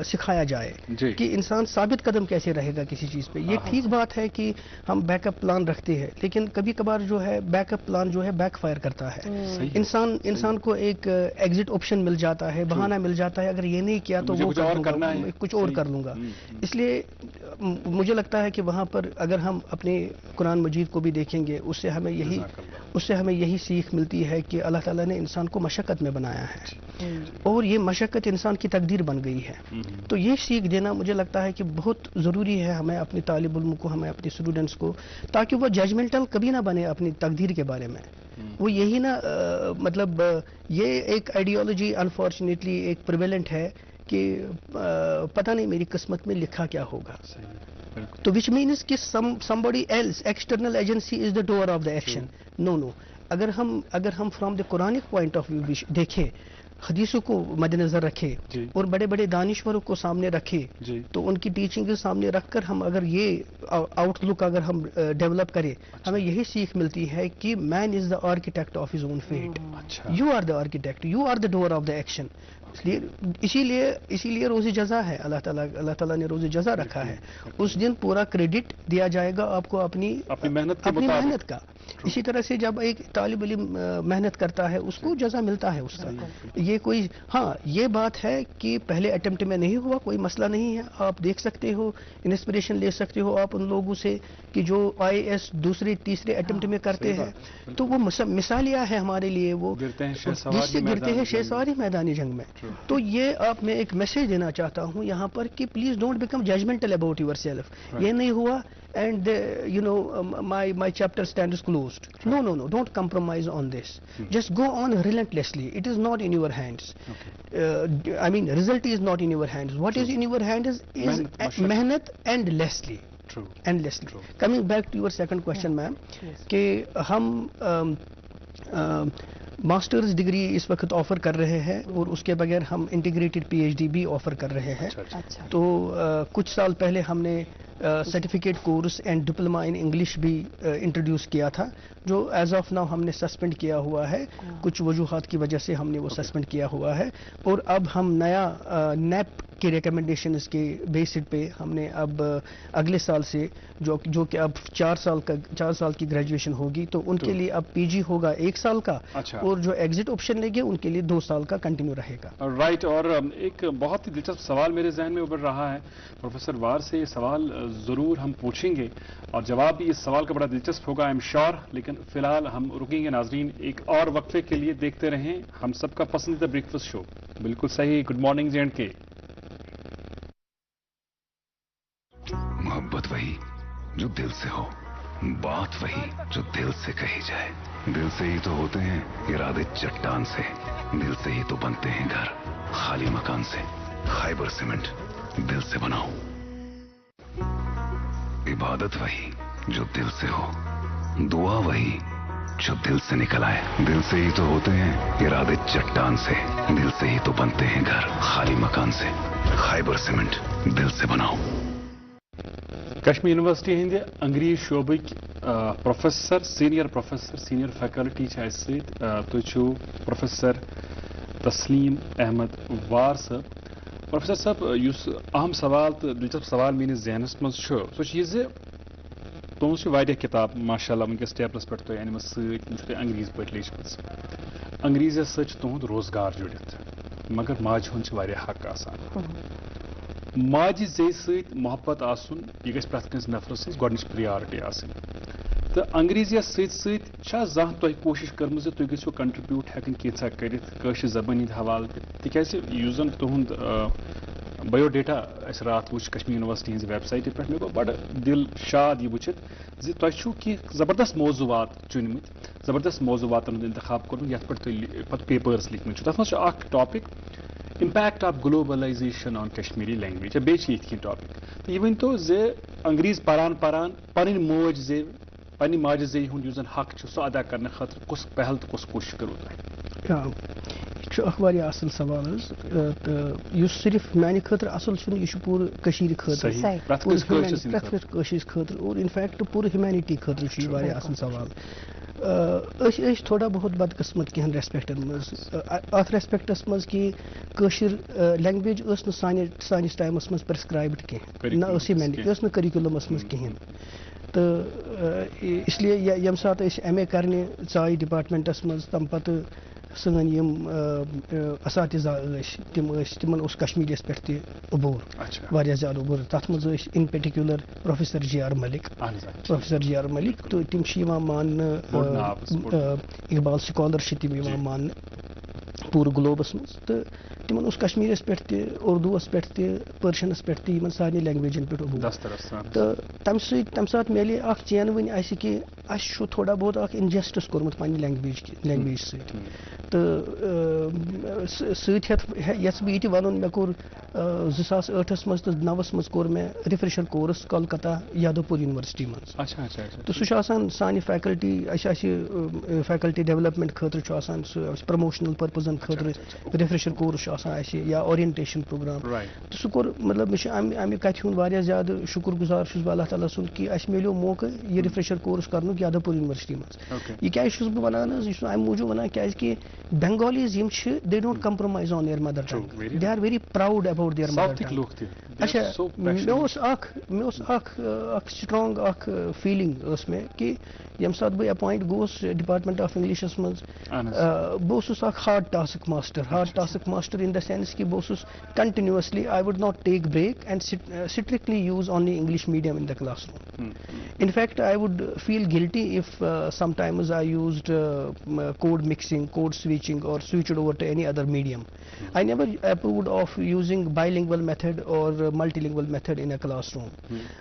سکھایا جائے کہ انسان ثابت قدم کیسے رہے گا کسی چیز پہ. یہ ٹھیک بات ہے کہ ہم بیک اپ پلان رکھتے ہیں لیکن کبھی کبھار جو ہے بیک اپ پلان جو ہے بیک فائر کرتا ہے. انسان کو ایک ایگزٹ آپشن مل جاتا ہے, بہانہ مل جاتا ہے, اگر یہ نہیں کیا تو وہ کچھ اور کر لوں گا. اس لیے مجھے لگتا ہے کہ وہاں پر اگر ہم اپنے قرآن مجید کو بھی دیکھیں گے اس سے ہمیں یہی سیکھ ملتی ہے کہ اللہ تعالیٰ نے انسان کو مشقت میں بنایا ہے اور یہ مشقت انسان کی تقدیر بن گئی ہے. تو یہ سیکھ دینا مجھے لگتا ہے کہ بہت ضروری ہے ہمیں اپنے طالب علم کو, ہمیں اپنے اسٹوڈنٹس کو, تاکہ وہ ججمنٹل کبھی نہ بنے اپنی تقدیر کے بارے میں. وہ یہی نہ مطلب یہ ایک آئیڈیالوجی انفارچونیٹلی ایک پریویلنٹ ہے کہ پتہ نہیں میری قسمت میں لکھا کیا ہوگا. تو وچ مینس کہ somebody else external agency is the doer of the action. No. اگر ہم from the Quranic point of view دیکھیں, حدیثوں کو مد نظر رکھے اور بڑے بڑے دانشوروں کو سامنے رکھے تو ان کی ٹیچنگ کے سامنے رکھ کر ہم اگر یہ آؤٹ لک اگر ہم ڈیولپ کریں, ہمیں یہی سیکھ ملتی ہے کہ man is the architect of his own fate. You are the architect, you are the doer of the action. اسی لیے روز جزا ہے, اللہ تعالیٰ نے روز جزا رکھا ہے. اس دن پورا کریڈٹ دیا جائے گا آپ کو اپنی محنت کا. اسی طرح سے جب ایک طالب علم محنت کرتا ہے اس کو جزا ملتا ہے اس کا. یہ کوئی یہ بات ہے کہ پہلے اٹمپٹ میں نہیں ہوا, کوئی مسئلہ نہیں ہے. آپ دیکھ سکتے ہو, انسپریشن لے سکتے ہو آپ ان لوگوں سے کہ جو IAS دوسرے تیسرے اٹمپٹ میں کرتے ہیں. تو وہ مثالیہ ہے ہمارے لیے, وہ جس سے گرتے ہیں شہ سواری میدانی جنگ میں. تو یہ آپ میں ایک میسج دینا چاہتا ہوں یہاں پر کہ please don't become judgmental about yourself. یہ نہیں ہوا and my chapter stands closed. No, don't compromise on this. Just go on relentlessly. It is not in your hands. Result is not in your hands. What is in your hands is mehnat endlessly. Endlessly. Coming back to your second question, ma'am, کہ ہم masters degree اس وقت offer کر رہے ہیں اور اس کے بغیر ہم انٹیگریٹڈ PhD بھی آفر کر رہے ہیں. تو کچھ سال پہلے ہم نے certificate course and diploma in English بھی انٹروڈیوس کیا تھا, جو ایز آف ناؤ ہم نے سسپینڈ کیا ہوا ہے. کچھ وجوہات کی وجہ سے ہم نے وہ سسپینڈ کیا ہوا ہے اور اب ہم نیا نیپ کے ریکمنڈیشنز کے بیسڈ پہ ہم نے اب اگلے سال سے جو کہ اب 4 سال کی گریجویشن ہوگی تو ان کے لیے اب PG ہوگا 1 سال کا, اور جو ایگزٹ آپشن لے گے ان کے لیے 2 سال کا کنٹینیو رہے گا. رائٹ. اور ایک بہت ہی دلچسپ سوال میرے ذہن میں ابھر رہا ہے, پروفیسر وار سے یہ سوال ضرور ہم پوچھیں گے اور جواب بھی اس سوال کا بڑا دلچسپ ہوگا, I'm sure. لیکن فی الحال ہم رکیں گے ناظرین ایک اور وقفے کے لیے. دیکھتے رہیں ہم سب کا پسندیدہ بریکفاسٹ شو. بالکل صحیح. Good morning J&K. محبت وہی جو دل سے ہو, بات وہی جو دل سے کہی جائے. دل سے ہی تو ہوتے ہیں ارادے چٹان سے, دل سے ہی تو بنتے ہیں گھر خالی مکان سے. خیبر سیمنٹ, دل سے بناؤ. عبادت وہی جو دل سے ہو, دعا وہی جو دل سے نکل آئے. دل سے ہی تو ہوتے ہیں ارادے چٹان سے, دل سے ہی تو بنتے ہیں گھر خالی مکان سے. خیبر سیمنٹ, دل سے بناؤ. کشمیر یونیورسٹی ہند انگریز شعبک پروفیسر, سینئر فیکلٹی تھی پروفیسر تسلیم احمد وار صاحب. پروفیسر صاحب, اس اہم سوال تو دلچسپ سوال میرے ذہنس مز سہ یہ تہذ واریاہ کتاب ماشاء اللہ ونکس ٹیبلس پہ تھی انم ست انگریز پہ لیچمت. انگریزیس ست تہد روزگار جڑت, مگر ماجہ ہند واریاہ حق آسان. ماجہ زی ست محبت آسن یہ گژھِ پرٛٮ۪تھ کٲنٛسہِ نفرس سٕنٛز گۄڈنِچ پریارٹی آسٕنۍ. تہٕ انگریزیس سۭتۍ چھا زانٛہہ تۄہہِ کوٗشِش کٔرمٕژ زِ تُہۍ گٔژھِو کنٹربیوٗٹ ہٮ۪کٕنۍ کینٛژھا کٔرِتھ کٲشِر زبٲنۍ ہٕنٛدۍ حوالہٕ تہِ, تِکیازِ یُس زن تُہُنٛد بایوڈیٹا اَسہِ راتھ وٕچھ کشمیر یونیورسٹی ہٕنٛزِ ویب سایٹہِ پٮ۪ٹھ, مےٚ گوٚو بڑٕ دل شاد یہِ وٕچھِتھ زِ تۄہہِ چھُو کینٛہہ زبردست موضوعات چُنمٕتۍ, زبردست موضوعاتن ہُنٛد انتخاب کوٚرمُت یتھ پٮ۪ٹھ تُہۍ پتہٕ پیپٲرٕس لیکھمٕتۍ چھِو. تتھ منٛز چھُ اکھ topic impact of globalisation on Kashmiri language, یا بیٚیہِ چھِ یِتھ کٔنۍ ٹاپک. تہٕ یہِ ؤنۍتو زِ انگریز پران پنٕنۍ موج زیٚو, پننہِ ماجہِ زیٚوِ ہُنٛد یُس زن حق چھُ سُہ ادا کرنہٕ خٲطرٕ کُس پہل تہٕ کُس کوٗشش کٔرٕو تۄہہِ؟ یہ واریاہ اصل سوال حظ یُس صرف میانہِ خٲطرٕ اصل چھُنہٕ یہِ چھُ پوٗرٕ کٔشیٖرِ خٲطرٕ پرٛٮ۪تھ کٲنٛسہِ کٲشرِس خٲطرٕ اور انفیکٹ پوٗرٕ ہیومینٹی خٲطرٕ چھُ یہِ واریاہ اصل سوال أسۍ ٲسۍ تھوڑا بہت بدقٕسمت کینٛہن ریسپیکٹن منٛز اتھ ریسپیکٹس منٛز کہ کٲشِر لینگویج ٲس نہٕ سٲنِس ٹایمس منٛز پرسکرایبڈ کینٛہہ نہ ٲس یہِ ٲس نہٕ کٔرِکیوٗلمس منٛز کِہیٖنۍ تہٕ اس لیے ییٚمہِ ساتہٕ أسۍ ایم اے کرنہِ ژاے ڈپارٹمنٹس منٛز تمہِ پتہٕ سٲنۍ یِم اساتذہ ٲسۍ تِمن اوس کشمیٖریس پٮ۪ٹھ تہِ عبور واریاہ زیادٕ عبور تتھ منٛز ٲسۍ ان پٔٹِکیوٗلر پروفیسر جے آر ملک تہٕ تِم چھِ یِوان ماننہٕ اقبال سکالر چھِ تِم یِوان ماننہٕ پوٗرٕ گلوبس منٛز تہٕ تِمن اوس کشمیٖرس پٮ۪ٹھ تہِ اردوٗوس پٮ۪ٹھ تہِ پٔرشنس پٮ۪ٹھ تہِ یِمن سارنٕے لینگویجن پٮ۪ٹھ عبور تہٕ تمہِ ساتہٕ میلے اکھ چینوٕنۍ اسہِ کہِ اسہِ چھُ تھوڑا بہت اکھ انجسٹس کوٚرمُت پننہِ لینگویج سۭتۍ تہٕ سۭتۍ یژھٕ بہٕ یہِ تہِ وَنُن مےٚ کوٚر 2008 منٛز تہٕ 2009 منٛز کوٚر مےٚ رِفریشر کورس کولکتہ یادوپور یونیورسٹی منٛز تہٕ سُہ چھُ آسان سانہِ فیکلٹی اَسہِ فیکلٹی ڈیولپمنٹ خٲطرٕ چھُ آسان سُہ پرموشنل پٔرپزن خٲطرٕ رِفریشر کورس چھُ آسان اَسہِ یا اورینٹیشن پروگرام تہٕ سُہ کوٚر مطلب مےٚ چھُ اَمہِ کتھِ ہُنٛد واریاہ زیادٕ شُکُر گُزار چھُس بہٕ اللہ تعالیٰ سُنٛد کہِ اَسہِ میلیو موقعہٕ یہِ رِفریشر کورس کرنُک یادوپور یونیورسٹی منٛز یہِ کیازِ چھُس بہٕ وَنان حظ یہِ چھُس اَمہِ موٗجوٗب وَنان کیازِ کہِ بنگالیز یِم چھِ they don't compromise on their mother tongue they are very proud about their mother tongue اچھا مےٚ اوس اکھ سٹرانگ اکھ فیلنگ ٲس مےٚ کہِ ییٚمہِ ساتہٕ بہٕ اپوینٹ گوس ڈپارٹمنٹ آف انگلشس منٛز بہٕ اوسُس اکھ hard task master in the sense کہِ بہٕ اوسُس continuously I would not take break and strictly use only English medium in the classroom in fact I would feel guilty if sometimes I used code mixing, code switching or switched over to any other medium. I never approved of using bilingual method or multilingual method in a classroom.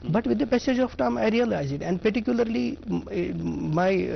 But with the passage of time I realized it, and particularly my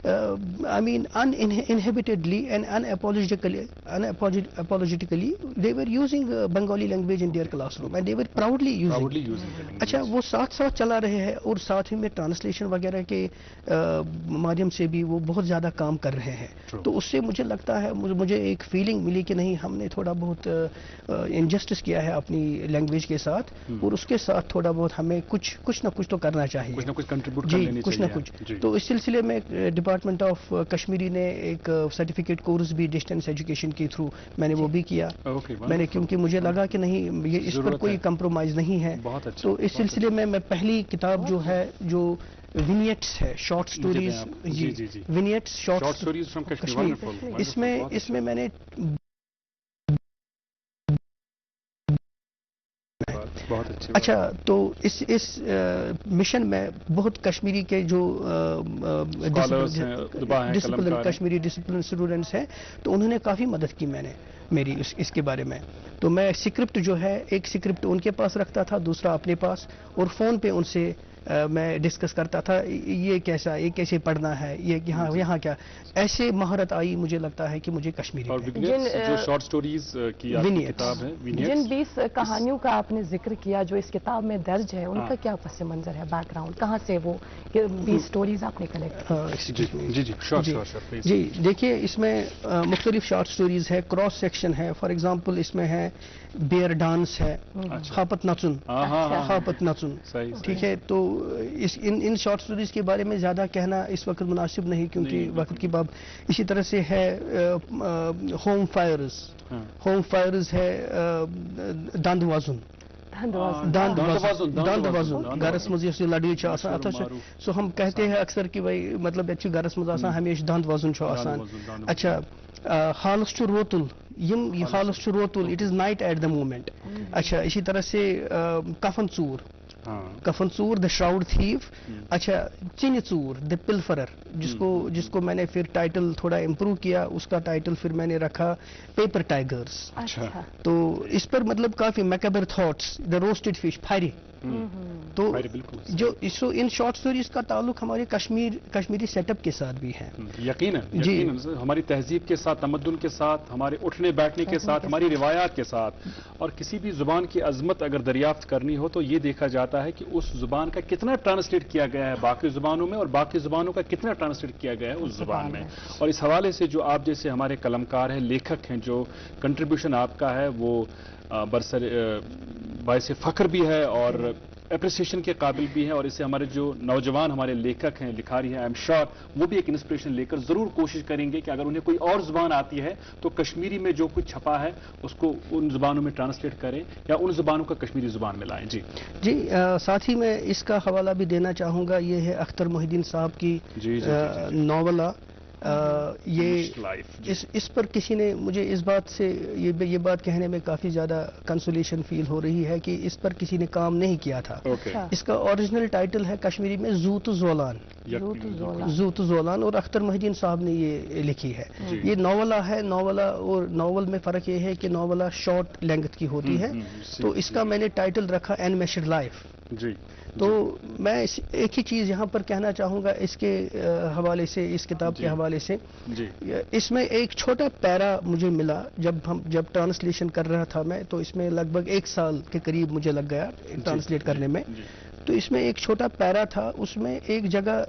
I mean uninhibitedly and unapologetically they were using Bengali language in their classroom and they were proudly using اچھا وہ ساتھ چلا رہے ہیں اور ساتھ ہی میں translation وغیرہ کے مادھیم سے بھی وہ بہت زیادہ کام کر رہے ہیں تو اس سے مجھے لگتا ہے مجھے ایک فیلنگ ملی کہ نہیں ہم نے تھوڑا بہت انجسٹس کیا ہے اپنی لینگویج کے ساتھ اور اس کے ساتھ تھوڑا بہت ہمیں کچھ نہ کچھ تو کرنا چاہیے کچھ نہ کچھ تو اس سلسلے میں ڈپارٹمنٹ آف کشمیری نے ایک سرٹیفکیٹ کورس بھی ڈسٹینس ایجوکیشن کے تھرو میں نے وہ بھی کیا میں نے کیونکہ مجھے لگا کہ نہیں یہ اس پر کوئی کمپرومائز نہیں ہے تو اس سلسلے میں پہلی کتاب جو ہے جو ونیٹس ہے short stories vignettes short stories from Kashmir اس میں نے اچھا تو اس مشن میں بہت کشمیری کے جو کشمیری ڈسپلن اسٹوڈنٹس ہیں تو انہوں نے کافی مدد کی میں نے میری اس کے بارے میں تو میں سکرپٹ جو ہے ایک سکرپٹ ان کے پاس رکھتا تھا دوسرا اپنے پاس اور فون پہ ان سے میں ڈسکس کرتا تھا یہ کیسا یہ کیسے پڑھنا ہے یہ یہاں کیا ایسے مہارت آئی مجھے لگتا ہے کہ مجھے کشمیری جو شارٹ سٹوریز کی کتاب ہے جن 20 کہانیوں کا آپ نے ذکر کیا جو اس کتاب میں درج ہے ان کا کیا پس منظر ہے بیک گراؤنڈ کہاں سے وہ 20 سٹوریز آپ نے کلیکٹ جی دیکھیے اس میں مختلف شارٹ سٹوریز ہے کراس سیکشن ہے فار ایگزامپل اس میں ہے بیئر ڈانس ہے خاپت نچن ٹھیک ہے تو ان شارٹ سٹوریز کے بارے میں زیادہ کہنا اس وقت مناسب نہیں کیونکہ وقت کی باب اسی طرح سے ہے ہوم فائرز ہے دند وازن گرس مز لڑائی سو ہم کہتے ہیں اکثر کہ بھائی مطلب یہ گرس مز ہمیشہ دند وازن اچھا حالس روتل it is night at the moment اچھا اسی طرح سے کفن ژور دا شراؤڈ تھیف اچھا چنہ ژور دا پلفرر جس کو میں نے پھر ٹائٹل تھوڑا امپروو کیا اس کا ٹائٹل پھر میں نے رکھا پیپر ٹائگرز تو اس پر مطلب کافی میکابر تھاٹس دا روسٹڈ فش تو جو ان شارٹ سٹوریز کا تعلق ہمارے کشمیری سیٹ اپ کے ساتھ بھی ہے. یقیناً ہماری تہذیب کے ساتھ، تمدن کے ساتھ، ہمارے اٹھنے بیٹھنے کے ساتھ، ہماری روایات کے ساتھ. اور کسی بھی زبان کی عظمت اگر دریافت کرنی ہو تو یہ دیکھا جاتا ہے کہ اس زبان کا کتنا ٹرانسلیٹ کیا گیا ہے باقی زبانوں میں، اور باقی زبانوں کا کتنا ٹرانسلیٹ کیا گیا ہے اس زبان میں. اور اس حوالے سے جو آپ جیسے ہمارے قلمکار ہیں، لیکھک ہیں، جو کنٹریبیوشن آپ کا ہے وہ باعث فخر بھی ہے اور اپریسیشن کے قابل بھی ہیں. اور اس سے ہمارے جو نوجوان ہمارے لیکھک ہیں، لکھاری ہیں، آئی ایم شیور وہ بھی ایک انسپریشن لے کر ضرور کوشش کریں گے کہ اگر انہیں کوئی اور زبان آتی ہے تو کشمیری میں جو کچھ چھپا ہے اس کو ان زبانوں میں ٹرانسلیٹ کریں یا ان زبانوں کا کشمیری زبان میں لائیں. جی ساتھ ہی میں اس کا حوالہ بھی دینا چاہوں گا. یہ ہے اختر محی الدین صاحب کی ناولہ. یہ اس پر کسی نے مجھے اس بات سے یہ بات کہنے میں کافی زیادہ کنسولیشن فیل ہو رہی ہے کہ اس پر کسی نے کام نہیں کیا تھا. اس کا اوریجنل ٹائٹل ہے کشمیری میں زوت زولان. زوت زولان اور اختر محی الدین صاحب نے یہ لکھی ہے. یہ ناولہ ہے. ناولہ اور ناول میں فرق یہ ہے کہ ناولہ شارٹ لینگتھ کی ہوتی ہے تو اس کا میں نے ٹائٹل رکھا اینیمیشڈ لائف. تو میں ایک ہی چیز یہاں پر کہنا چاہوں گا اس کے حوالے سے، اس کتاب کے حوالے سے. اس میں ایک چھوٹا پیرا مجھے ملا جب ٹرانسلیشن کر رہا تھا میں، تو اس میں لگ بھگ 1 سال کے قریب مجھے لگ گیا ٹرانسلیٹ کرنے میں. تو اس میں ایک چھوٹا پیرا تھا، اس میں ایک جگہ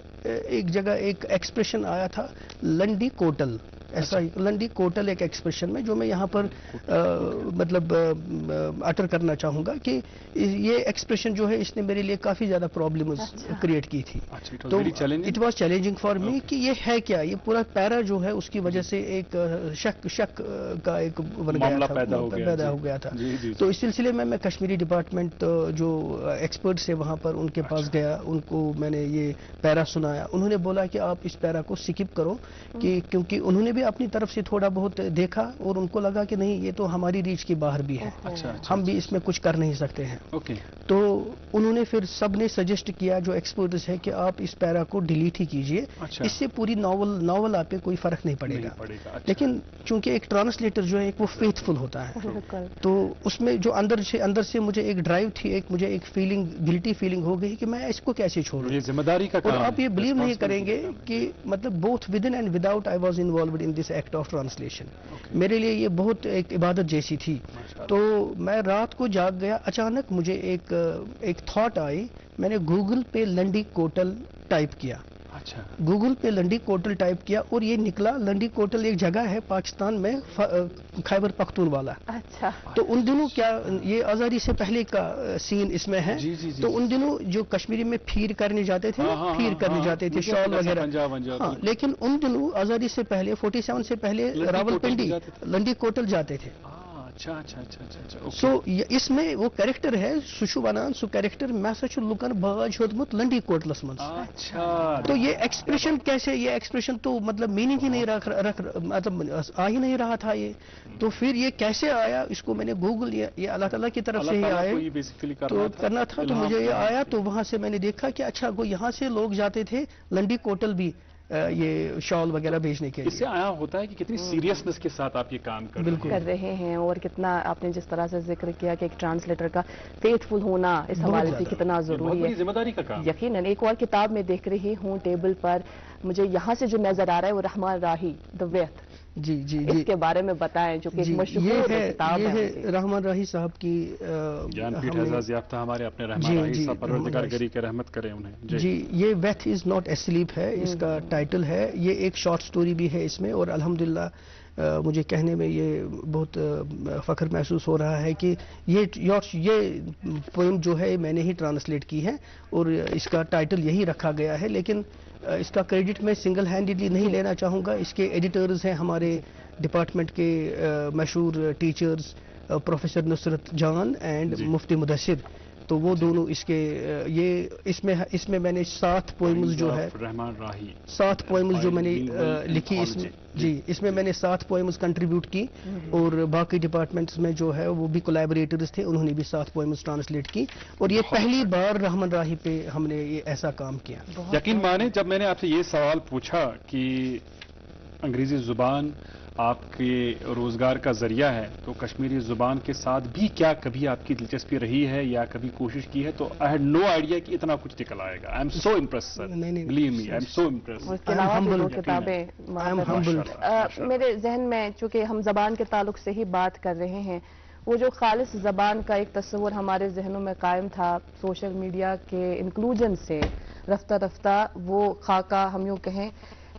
ایک ایکسپریشن آیا تھا لنڈی کوٹل. ایسا لنڈی کوٹل ایک ایکسپریشن میں جو میں یہاں پر مطلب اٹر کرنا چاہوں گا کہ یہ ایکسپریشن جو ہے اس نے میرے لیے کافی زیادہ پرابلمز کریٹ کی تھی. تو it was challenging for me کہ یہ ہے کیا. یہ پورا پیرا جو ہے اس کی وجہ سے ایک شک کا ایک پیدا ہو گیا تھا. تو اس سلسلے میں کشمیری ڈپارٹمنٹ جو ایکسپرٹس ہیں وہاں پر ان کے پاس گیا، ان کو میں نے یہ پیرا سنایا. انہوں نے بولا کہ آپ اس پیرا کو سکپ کرو کیونکہ انہوں نے بھی اپنی طرف سے تھوڑا بہت دیکھا اور ان کو لگا کہ نہیں یہ تو ہماری ریچ کی باہر بھی ہے، ہم بھی اس میں کچھ کر نہیں سکتے ہیں. تو انہوں نے پھر سب نے سجیسٹ کیا جو ایکسپرٹس ہے کہ آپ اس پیرا کو ڈیلیٹ ہی کیجئے. اس سے پوری ناول آپ پہ کوئی فرق نہیں پڑے گا. لیکن چونکہ ایک ٹرانسلیٹر جو ہے وہ فیتھ فل ہوتا ہے، تو اس میں جو اندر سے مجھے ایک ڈرائیو تھی، مجھے ایک فیلنگ، گلٹی فیلنگ ہو گئی کہ میں اس کو کیسے چھوڑوں. یہ ذمہ داری کا کام. اور آپ یہ بلیو نہیں کریں گے کہ مطلب both with in and with out I was involved in this act of translation. میرے لیے یہ بہت ایک عبادت جیسی تھی. تو میں رات کو جاگ گیا، اچانک مجھے ایک تھاٹ آئی. میں نے گوگل پہ لنڈی کوٹل ٹائپ کیا. گوگل پہ لنڈی کوٹل ٹائپ کیا اور یہ نکلا. لنڈی کوٹل ایک جگہ ہے پاکستان میں، خیبر پختونخوا. تو ان دنوں کیا یہ آزادی سے پہلے کا سین اس میں ہے. تو ان دنوں جو کشمیری میں پھیر کرنے جاتے تھے شال وغیرہ. لیکن ان دنوں آزادی سے پہلے 47 سے پہلے راولپنڈی لنڈی کوٹل جاتے تھے. سو اس میں وہ کریکٹر ہے سو ونان سو کریکٹر میں سا لکن باج ہودمت لنڈی کوٹلس من. تو یہ ایکسپریشن کیسے، یہ ایکسپریشن تو مطلب میننگ ہی نہیں مطلب آ ہی نہیں رہا تھا یہ. تو پھر یہ کیسے آیا، اس کو میں نے گوگل، یہ اللہ تعالیٰ کی طرف سے ہی آئے تو کرنا تھا. تو مجھے یہ آیا تو وہاں سے میں نے دیکھا کہ اچھا وہ یہاں سے لوگ جاتے تھے لنڈی کوٹل بھی یہ شال وغیرہ بھیجنے کے لیے. اس سے آیا ہوتا ہے کہ کتنی سیریسنس کے ساتھ آپ یہ کام کر رہے ہیں اور کتنا آپ نے جس طرح سے ذکر کیا کہ ایک ٹرانسلیٹر کا فیتھ فل ہونا اس حوالے سے کتنا ضروری ہے. ذمہ داری کا کام. یقیناً ایک اور کتاب میں دیکھ رہی ہوں ٹیبل پر، مجھے یہاں سے جو نظر آ رہا ہے وہ رحمان راہی دا ویتھ. جی اس کے بارے میں بتائیں جو کہ مشہور کتاب ہے. یہ ہے رحمان راہی صاحب کی جان پیٹ اعزاز یافتہ ہمارے اپنے رحمان راہی صاحب پروردگار گری کے رحمت کرے انہیں. جی یہ ویتھ از ناٹ اسلیپ ہے اس کا ٹائٹل ہے. یہ ایک شارٹ سٹوری بھی ہے اس میں اور الحمدللہ مجھے کہنے میں یہ بہت فخر محسوس ہو رہا ہے کہ یہ پوئم جو ہے میں نے ہی ٹرانسلیٹ کی ہے اور اس کا ٹائٹل یہی رکھا گیا ہے. لیکن اس کا کریڈٹ میں سنگل ہینڈڈلی نہیں لینا چاہوں گا. اس کے ایڈیٹرز ہیں ہمارے ڈپارٹمنٹ کے مشہور teachers professor Nusrat Jan and Mufti Mudassir. تو وہ دونوں اس کے اس میں میں نے 7 پوئمز جو ہے رحمان راہی 7 پوئمز جو میں نے لکھی اس میں. جی اس میں نے 7 پوئمز کنٹریبیوٹ کی اور باقی ڈپارٹمنٹس میں جو ہے وہ بھی کولیبریٹرز تھے، انہوں نے بھی 7 پوئمز ٹرانسلیٹ کی. اور یہ پہلی بار رحمان راہی پہ ہم نے یہ ایسا کام کیا. یقین مانے جب میں نے آپ سے یہ سوال پوچھا کہ انگریزی زبان آپ کے روزگار کا ذریعہ ہے تو کشمیری زبان کے ساتھ بھی کیا کبھی آپ کی دلچسپی رہی ہے یا کبھی کوشش کی ہے؟ تو آئی ہیڈ نو آئیڈیا کہ اتنا کچھ نکل آئے گا. I am so impress sir, believe me, I am so impress. اس کے علاوہ بھی 2 کتابیں میرے ذہن میں, چونکہ ہم زبان کے تعلق سے ہی بات کر رہے ہیں, وہ جو خالص زبان کا ایک تصور ہمارے ذہنوں میں قائم تھا سوشل میڈیا کے انکلوژن سے رفتہ رفتہ وہ خاکہ ہم یوں کہیں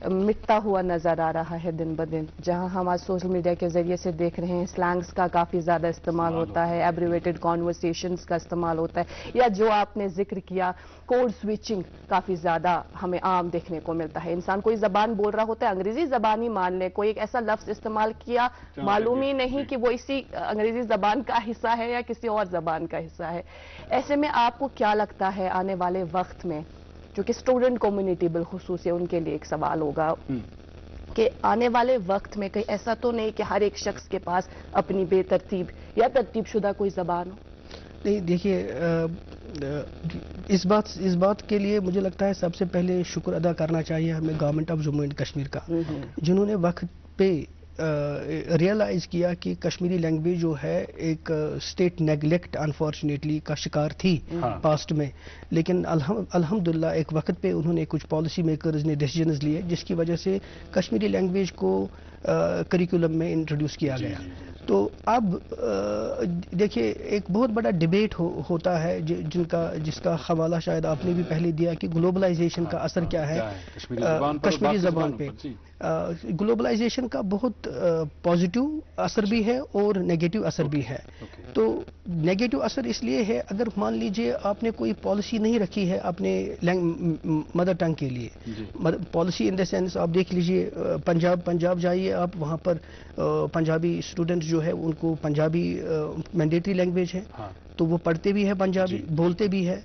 مٹتا ہوا نظر آ رہا ہے دن بدن. جہاں ہم آج سوشل میڈیا کے ذریعے سے دیکھ رہے ہیں سلینگز کا کافی زیادہ استعمال ہوتا ہے, ایبریویٹڈ کانورسیشنز کا استعمال ہوتا ہے, یا جو آپ نے ذکر کیا کوڈ سوئچنگ کافی زیادہ ہمیں عام دیکھنے کو ملتا ہے. انسان کوئی زبان بول رہا ہوتا ہے, انگریزی زبان ہی مان لے, کوئی ایک ایسا لفظ استعمال کیا معلوم ہی نہیں کہ وہ اسی انگریزی زبان کا حصہ ہے یا کسی اور زبان کا حصہ ہے. ایسے میں آپ کو کیا لگتا ہے آنے والے وقت میں, جو کہ اسٹوڈنٹ کمیونٹی بالخصوص ہے ان کے لیے ایک سوال ہوگا, کہ آنے والے وقت میں کہیں ایسا تو نہیں کہ ہر ایک شخص کے پاس اپنی بے ترتیب یا ترتیب شدہ کوئی زبان ہو؟ نہیں, دیکھیے اس بات کے لیے مجھے لگتا ہے سب سے پہلے شکر ادا کرنا چاہیے ہمیں government of Jammu and Kashmir کا, جنہوں نے وقت پہ ریئلائز کیا کہ کشمیری لینگویج جو ہے ایک اسٹیٹ نیگلیکٹ انفارچونیٹلی کا شکار تھی پاسٹ میں, لیکن الحمدللہ ایک وقت پہ انہوں نے کچھ پالیسی میکرز نے ڈیسیجنز لیے جس کی وجہ سے کشمیری لینگویج کو کریکولم میں انٹروڈیوس کیا گیا. تو اب دیکھیے ایک بہت بڑا ڈیبیٹ ہوتا ہے جس کا حوالہ شاید آپ نے بھی پہلے دیا کہ گلوبلائزیشن کا اثر کیا ہے کشمیری زبان پہ. گلوبلائزیشن کا بہت پازیٹیو اثر بھی ہے اور نیگیٹو اثر بھی ہے. تو نیگیٹو اثر اس لیے ہے, اگر مان لیجئے آپ نے کوئی پالیسی نہیں رکھی ہے اپنے مدر ٹنگ کے لیے, پالیسی ان دا سینس آپ دیکھ لیجئے پنجاب جائیے آپ, وہاں پر پنجابی اسٹوڈنٹس جو ہے ان کو پنجابی مینڈیٹری لینگویج ہے, تو وہ پڑھتے بھی ہے پنجابی, بولتے بھی ہے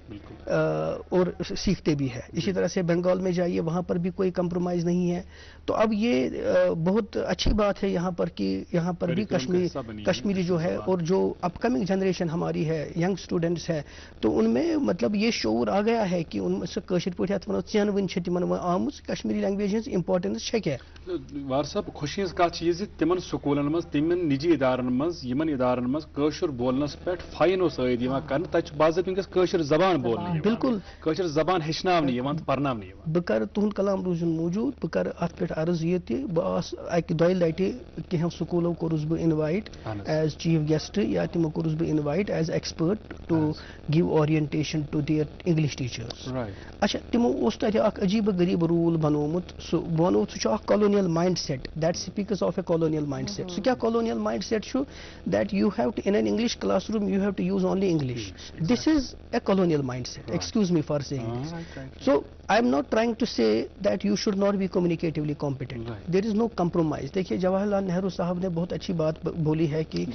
اور سیکھتے بھی ہے. اسی طرح سے بنگال میں جائیے, وہاں پر بھی کوئی کمپرومائز نہیں ہے. تو اب یہ بہت اچھی بات ہے یہاں پر کہ یہاں پر بھی کشمیری جو ہے, اور جو اپ کمنگ جنریشن ہماری ہے, ینگ اسٹوڈنٹس ہے, تو ان میں مطلب یہ شعور آ گیا ہے کہ ان میں سے کشمیر پٲٹھۍ ونو چین ون چھ تمن آمٕژ کشمیری لینگویج ہنز امپارٹنس چھے کیا. وار صاحب خوشی ہنز کتھ چیز تمن سکولن مز تمن نجی ادارن مز یمن ادارن مز کٲشُر بولنس پٮ۪ٹھ فاین اوس عٲید یوان کرنہٕ, تتہِ چھُ باضٲبطہٕ وٕنکیٚس کٲشِر زبان بولنہٕ بالکل کٲشِر زبان ہیٚچھناونہٕ یِوان تہٕ پرناونہٕ یِوان. بہٕ کرٕ تُہُنٛد کلام روزُن موٗجوٗد, بہٕ کرٕ اتھ پٮ۪ٹھ عرض یہِ تہِ, بہٕ آس اکہِ دۄیہِ لٹہِ کینٛہو سکوٗلو کوٚرُس بہٕ انوایٹ ایز چیف گیسٹ, یا تِمو کوٚرُس بہٕ invite as expert to give orientation to their English teachers. اچھا, تِمو اوس تتہِ اکھ عجیٖب غریٖب روٗل بنومُت, سُہ وَنو سُہ چھُ اکھ colonial mindset, that speaks of a colonial mindset. سُہ کیٛاہ کالونیل مایِنڈ سیٹ چھُ, that you have to in an English classroom you have to use only English. This is a colonial mindset. Excuse me for saying this. So I am not trying to say that you should not be communicatively competent. There is no compromise. دیکھیے جواہر لال نہرو صاحب نے بہت اچھی بات بولی ہے کہ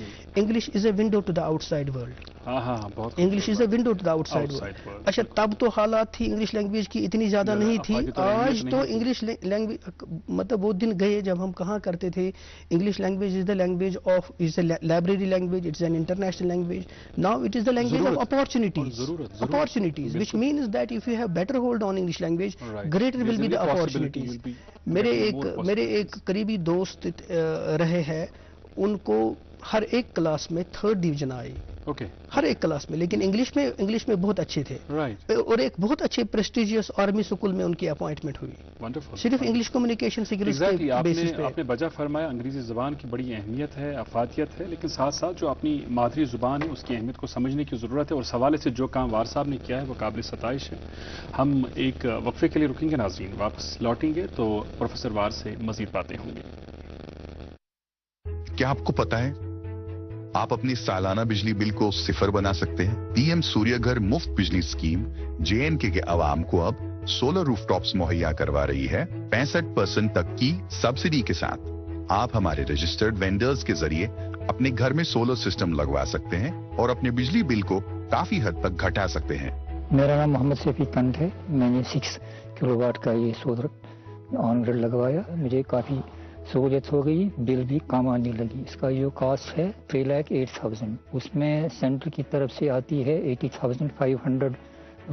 English is a window to the outside world. English is a window to the outside world. اچھا, تب تو حالات تھی انگلش لینگویج کی اتنی زیادہ نہیں تھی. آج تو انگلش لینگویج مطلب وہ دن گئے جب ہم کہاں کرتے تھے English language is the language of, is a library language, it's an international language. Now it is the language of opportunities, which means that if you have better hold on English language, greater will be the opportunities. میرے ایک قریبی دوست رہے ہیں, ان کو ہر ایک class میں 3rd division آئی, ہر ایک کلاس میں, لیکن انگلش میں بہت اچھے تھے, اور ایک بہت اچھے پریسٹیجیس آرمی اسکول میں ان کی اپوائنٹمنٹ ہوئی صرف انگلش کمیونیکیشن سکلز کے بیسس پہ. آپ نے بجا فرمایا انگریزی زبان کی بڑی اہمیت ہے, افادیت ہے, لیکن ساتھ ساتھ جو اپنی مادری زبان ہے اس کی اہمیت کو سمجھنے کی ضرورت ہے, اور اس حوالے سے جو کام وار صاحب نے کیا ہے وہ قابل ستائش ہے. ہم ایک وقفے کے لیے رکیں گے ناظرین, واپس لوٹیں گے تو پروفیسر وار سے مزید باتیں ہوں گی. کیا آپ کو پتا ہے آپ اپنی سالانہ بجلی بل کو 0 بنا سکتے ہیں؟ پی ایم سوریہ گھر مفت بجلی اسکیم JNK کے عوام کو اب سولر روف ٹاپس مہیا کروا رہی ہے 65% تک کی سبسڈی کے ساتھ. آپ ہمارے رجسٹرڈ وینڈرز کے ذریعے اپنے گھر میں سولر سسٹم لگوا سکتے ہیں اور اپنے بجلی بل کو کافی حد تک گھٹا سکتے ہیں. میرا نام محمد شفیع کنٹ ہے. میں نے 6 کلو واٹ کا یہ سولر آن گریڈ لگوایا, مجھے کافی سہولت ہو گئی, بل بھی کم آنے لگی. اس کا جو کاسٹ ہے 3,08,000, اس میں سینٹر کی طرف سے آتی ہے 80,500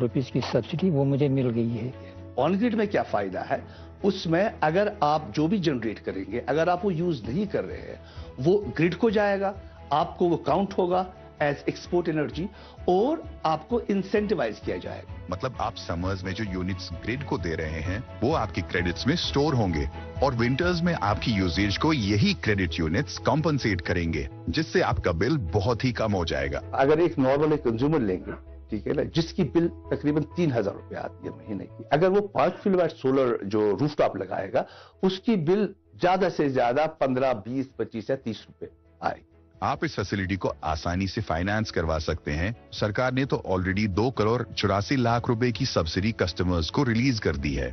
روپیز کی سبسڈی, وہ مجھے مل گئی ہے. آن گریڈ میں کیا فائدہ ہے, اس میں اگر آپ جو بھی جنریٹ کریں گے اگر آپ وہ یوز نہیں کر رہے ہیں وہ گرڈ کو جائے گا, آپ کو وہ کاؤنٹ ہوگا ایز ایکسپورٹ انرجی اور آپ کو انسینٹیوائز کیا جائے گا. مطلب آپ سمرز میں جو یونٹس گریڈ کو دے رہے ہیں وہ آپ کے کریڈٹس میں سٹور ہوں گے اور ونٹرز میں آپ کی یوزیج کو یہی کریڈٹ یونٹس کمپنسیٹ کریں گے جس سے آپ کا بل بہت ہی کم ہو جائے گا. اگر ایک نارمل ایک کنزیومر لیں گے, ٹھیک ہے نا, جس کی بل تقریباً 3,000 روپے آتی ہے مہینے کی, اگر وہ 5 کلو واٹ سولر جو روف ٹاپ لگائے گا اس کی بل زیادہ سے زیادہ 15, 20, 25 یا 30 روپے آئے گی. آپ اس فیسلٹی کو آسانی سے فائنانس کروا سکتے ہیں. سرکار نے تو آلریڈی 2,84,00,000 روپے کی سبسڈی کسٹمرز کو ریلیز کر دی ہے.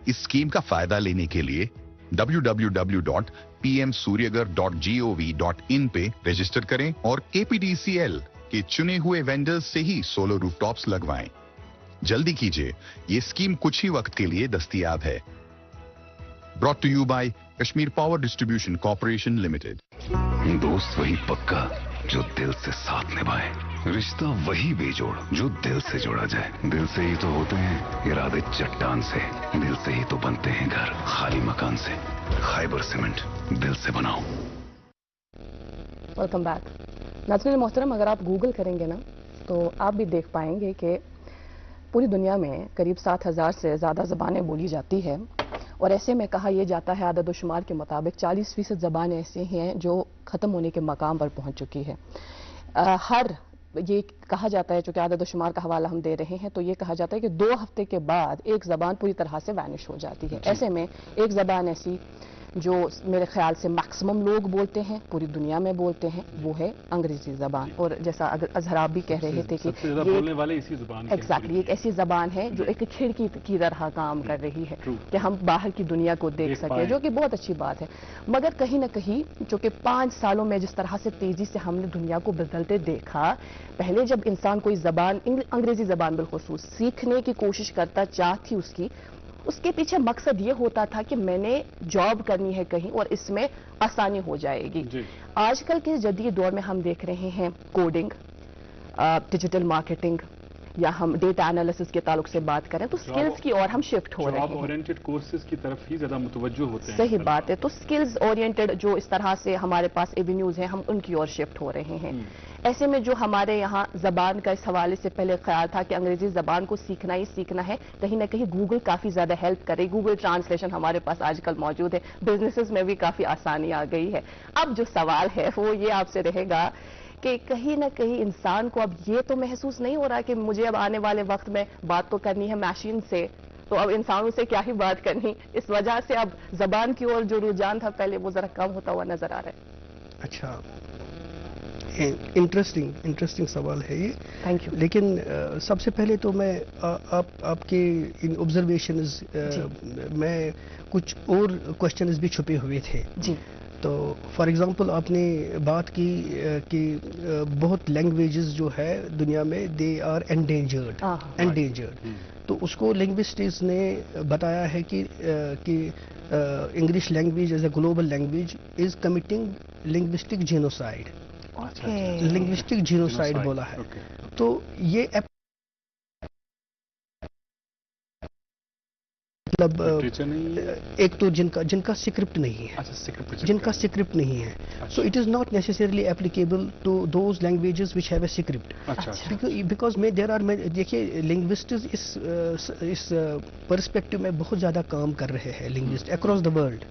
اس اسکیم کا فائدہ لینے کے لیے www.pmsuryagar.gov.in پہ رجسٹر کریں اور KPTCL کے چنے ہوئے وینڈرز سے ہی سولر روف ٹاپس لگوائیں. جلدی کیجیے, یہ اسکیم کچھ ہی وقت کے لیے دستیاب ہے. brought to you by Kashmir power distribution corporation limited. دوست وہی پکا جو دل سے ساتھ نبھائے, رشتہ وہی بے جوڑ جو دل سے جوڑا جائے. دل سے ہی تو ہوتے ہیں ارادے چٹان سے, دل سے ہی تو بنتے ہیں گھر خالی مکان سے. خیبر سیمنٹ, دل سے بناؤ. Welcome back. ناظرین محترم, اگر آپ گوگل کریں گے نا تو آپ بھی دیکھ پائیں گے کہ پوری دنیا میں قریب 7,000 سے زیادہ زبانیں بولی جاتی ہے اور ایسے میں کہا یہ جاتا ہے عدد و شمار کے مطابق 40% زبانیں ایسی ہیں جو ختم ہونے کے مقام پر پہنچ چکی ہے. یہ کہا جاتا ہے, چونکہ عدد و شمار کا حوالہ ہم دے رہے ہیں, تو یہ کہا جاتا ہے کہ 2 ہفتے کے بعد ایک زبان پوری طرح سے وینش ہو جاتی ہے. ایسے میں ایک زبان ایسی جو میرے خیال سے میکسیمم لوگ بولتے ہیں, پوری دنیا میں بولتے ہیں, وہ ہے انگریزی زبان. اور جیسا اظہر آپ بھی کہہ رہے تھے کہ ایگزیکٹلی ایک ایسی زبان ہے جو ایک کھڑکی کی طرح کام کر رہی ہے کہ ہم باہر کی دنیا کو دیکھ سکیں, جو کہ بہت اچھی بات ہے. مگر کہیں نہ کہیں چونکہ 5 سالوں میں جس طرح سے تیزی سے ہم نے دنیا کو بدلتے دیکھا, پہلے جب انسان کوئی زبان, انگریزی زبان بالخصوص سیکھنے کی کوشش کرتا, چاہ تھی اس کے پیچھے مقصد یہ ہوتا تھا کہ میں نے جاب کرنی ہے کہیں اور اس میں آسانی ہو جائے گی. آج کل کے جدید دور میں ہم دیکھ رہے ہیں کوڈنگ, ڈیجیٹل مارکیٹنگ, یا ہم ڈیٹا انالیسس کے تعلق سے بات کریں تو سکلز کی اور ہم شفٹ ہو رہے ہیں. جاب اورینٹڈ کورسز کی طرف ہی زیادہ متوجہ ہوتے ہیں. صحیح بات ہے. تو سکلز اورینٹڈ جو اس طرح سے ہمارے پاس ایونیوز ہیں ہم ان کی اور شفٹ ہو رہے ہیں. ایسے میں جو ہمارے یہاں زبان کا اس حوالے سے پہلے خیال تھا کہ انگریزی زبان کو سیکھنا ہی سیکھنا ہے, کہیں نہ کہیں گوگل کافی زیادہ ہیلپ کرے. گوگل ٹرانسلیشن ہمارے پاس آج کل موجود ہے, بزنسز میں بھی کافی آسانی آ گئی ہے. اب جو سوال ہے وہ یہ آپ سے رہے گا کہ کہیں نہ کہیں انسان کو اب یہ تو محسوس نہیں ہو رہا کہ مجھے اب آنے والے وقت میں بات تو کرنی ہے ماشین سے, تو اب انسانوں سے کیا ہی بات کرنی, اس وجہ سے اب زبان کی اور جو رجحان تھا پہلے وہ ذرا کم ہوتا ہوا نظر آ رہا ہے. اچھا, انٹرسٹنگ سوال ہے یہ. Thank you. لیکن سب سے پہلے تو میں آپ کے ان آبزرویشنز میں کچھ اور کوشچنز بھی چھپے ہوئے تھے. جی. تو فار ایگزامپل آپ نے بات کی کہ بہت لینگویجز جو ہے دنیا میں دے آر انڈینجرڈ. تو اس کو لنگوسٹس نے بتایا ہے کہ English language as a global language is committing linguistic genocide. Linguistic genocide بولا ہے. تو یہ مطلب ایک تو جن کا سکرپٹ نہیں ہے, so it is not necessarily applicable to those languages which have a script. Because there are, دیکھیے لنگوسٹس اس پرسپیکٹو میں بہت زیادہ کام کر رہے ہیں لنگوسٹ اکراس دا ورلڈ.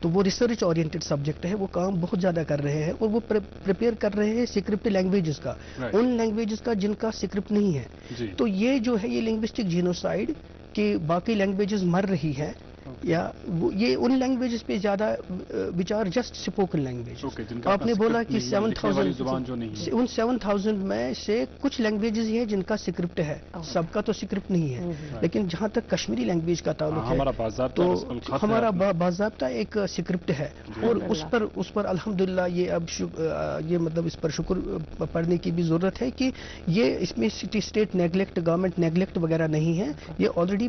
تو وہ ریسرچ اورینٹڈ سبجیکٹ ہے, وہ کام بہت زیادہ کر رہے ہیں اور وہ پریپیئر کر رہے ہیں سکرپٹ لینگویجز کا, ان لینگویجز کا جن کا سکرپٹ نہیں ہے. تو یہ جو ہے یہ لنگوسٹک جینوسائڈ کہ باقی لینگویجز مر رہی ہیں, یا یہ ان لینگویجز پہ زیادہ which are just spoken language. آپ نے بولا کہ 7,000 میں سے کچھ لینگویجز ہیں جن کا سکرپٹ ہے, سب کا تو سکرپٹ نہیں ہے. لیکن جہاں تک کشمیری لینگویج کا تعلق ہے تو ہمارا باضابطہ ایک سکرپٹ ہے, اور اس پر الحمدللہ یہ مطلب اس پر شکر پڑھنے کی بھی ضرورت ہے کہ یہ اس میں اسٹیٹ نیگلیکٹ, گورنمنٹ نیگلیکٹ وغیرہ نہیں ہے. یہ already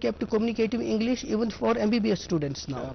kept communicative English even for MBBS students now.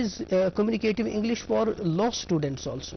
is communicative English for law students also.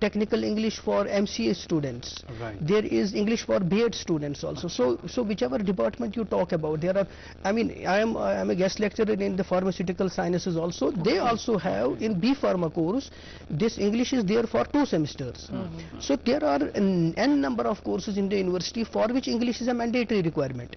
technical English for MCA students. There is English for B.Ed students also. So whichever department you talk about, there are, I mean, I am a guest lecturer in the pharmaceutical sciences also. They also have in B Pharma course, this English is there for 2 semesters. So there are n number of courses in the university for which English is a mandatory requirement.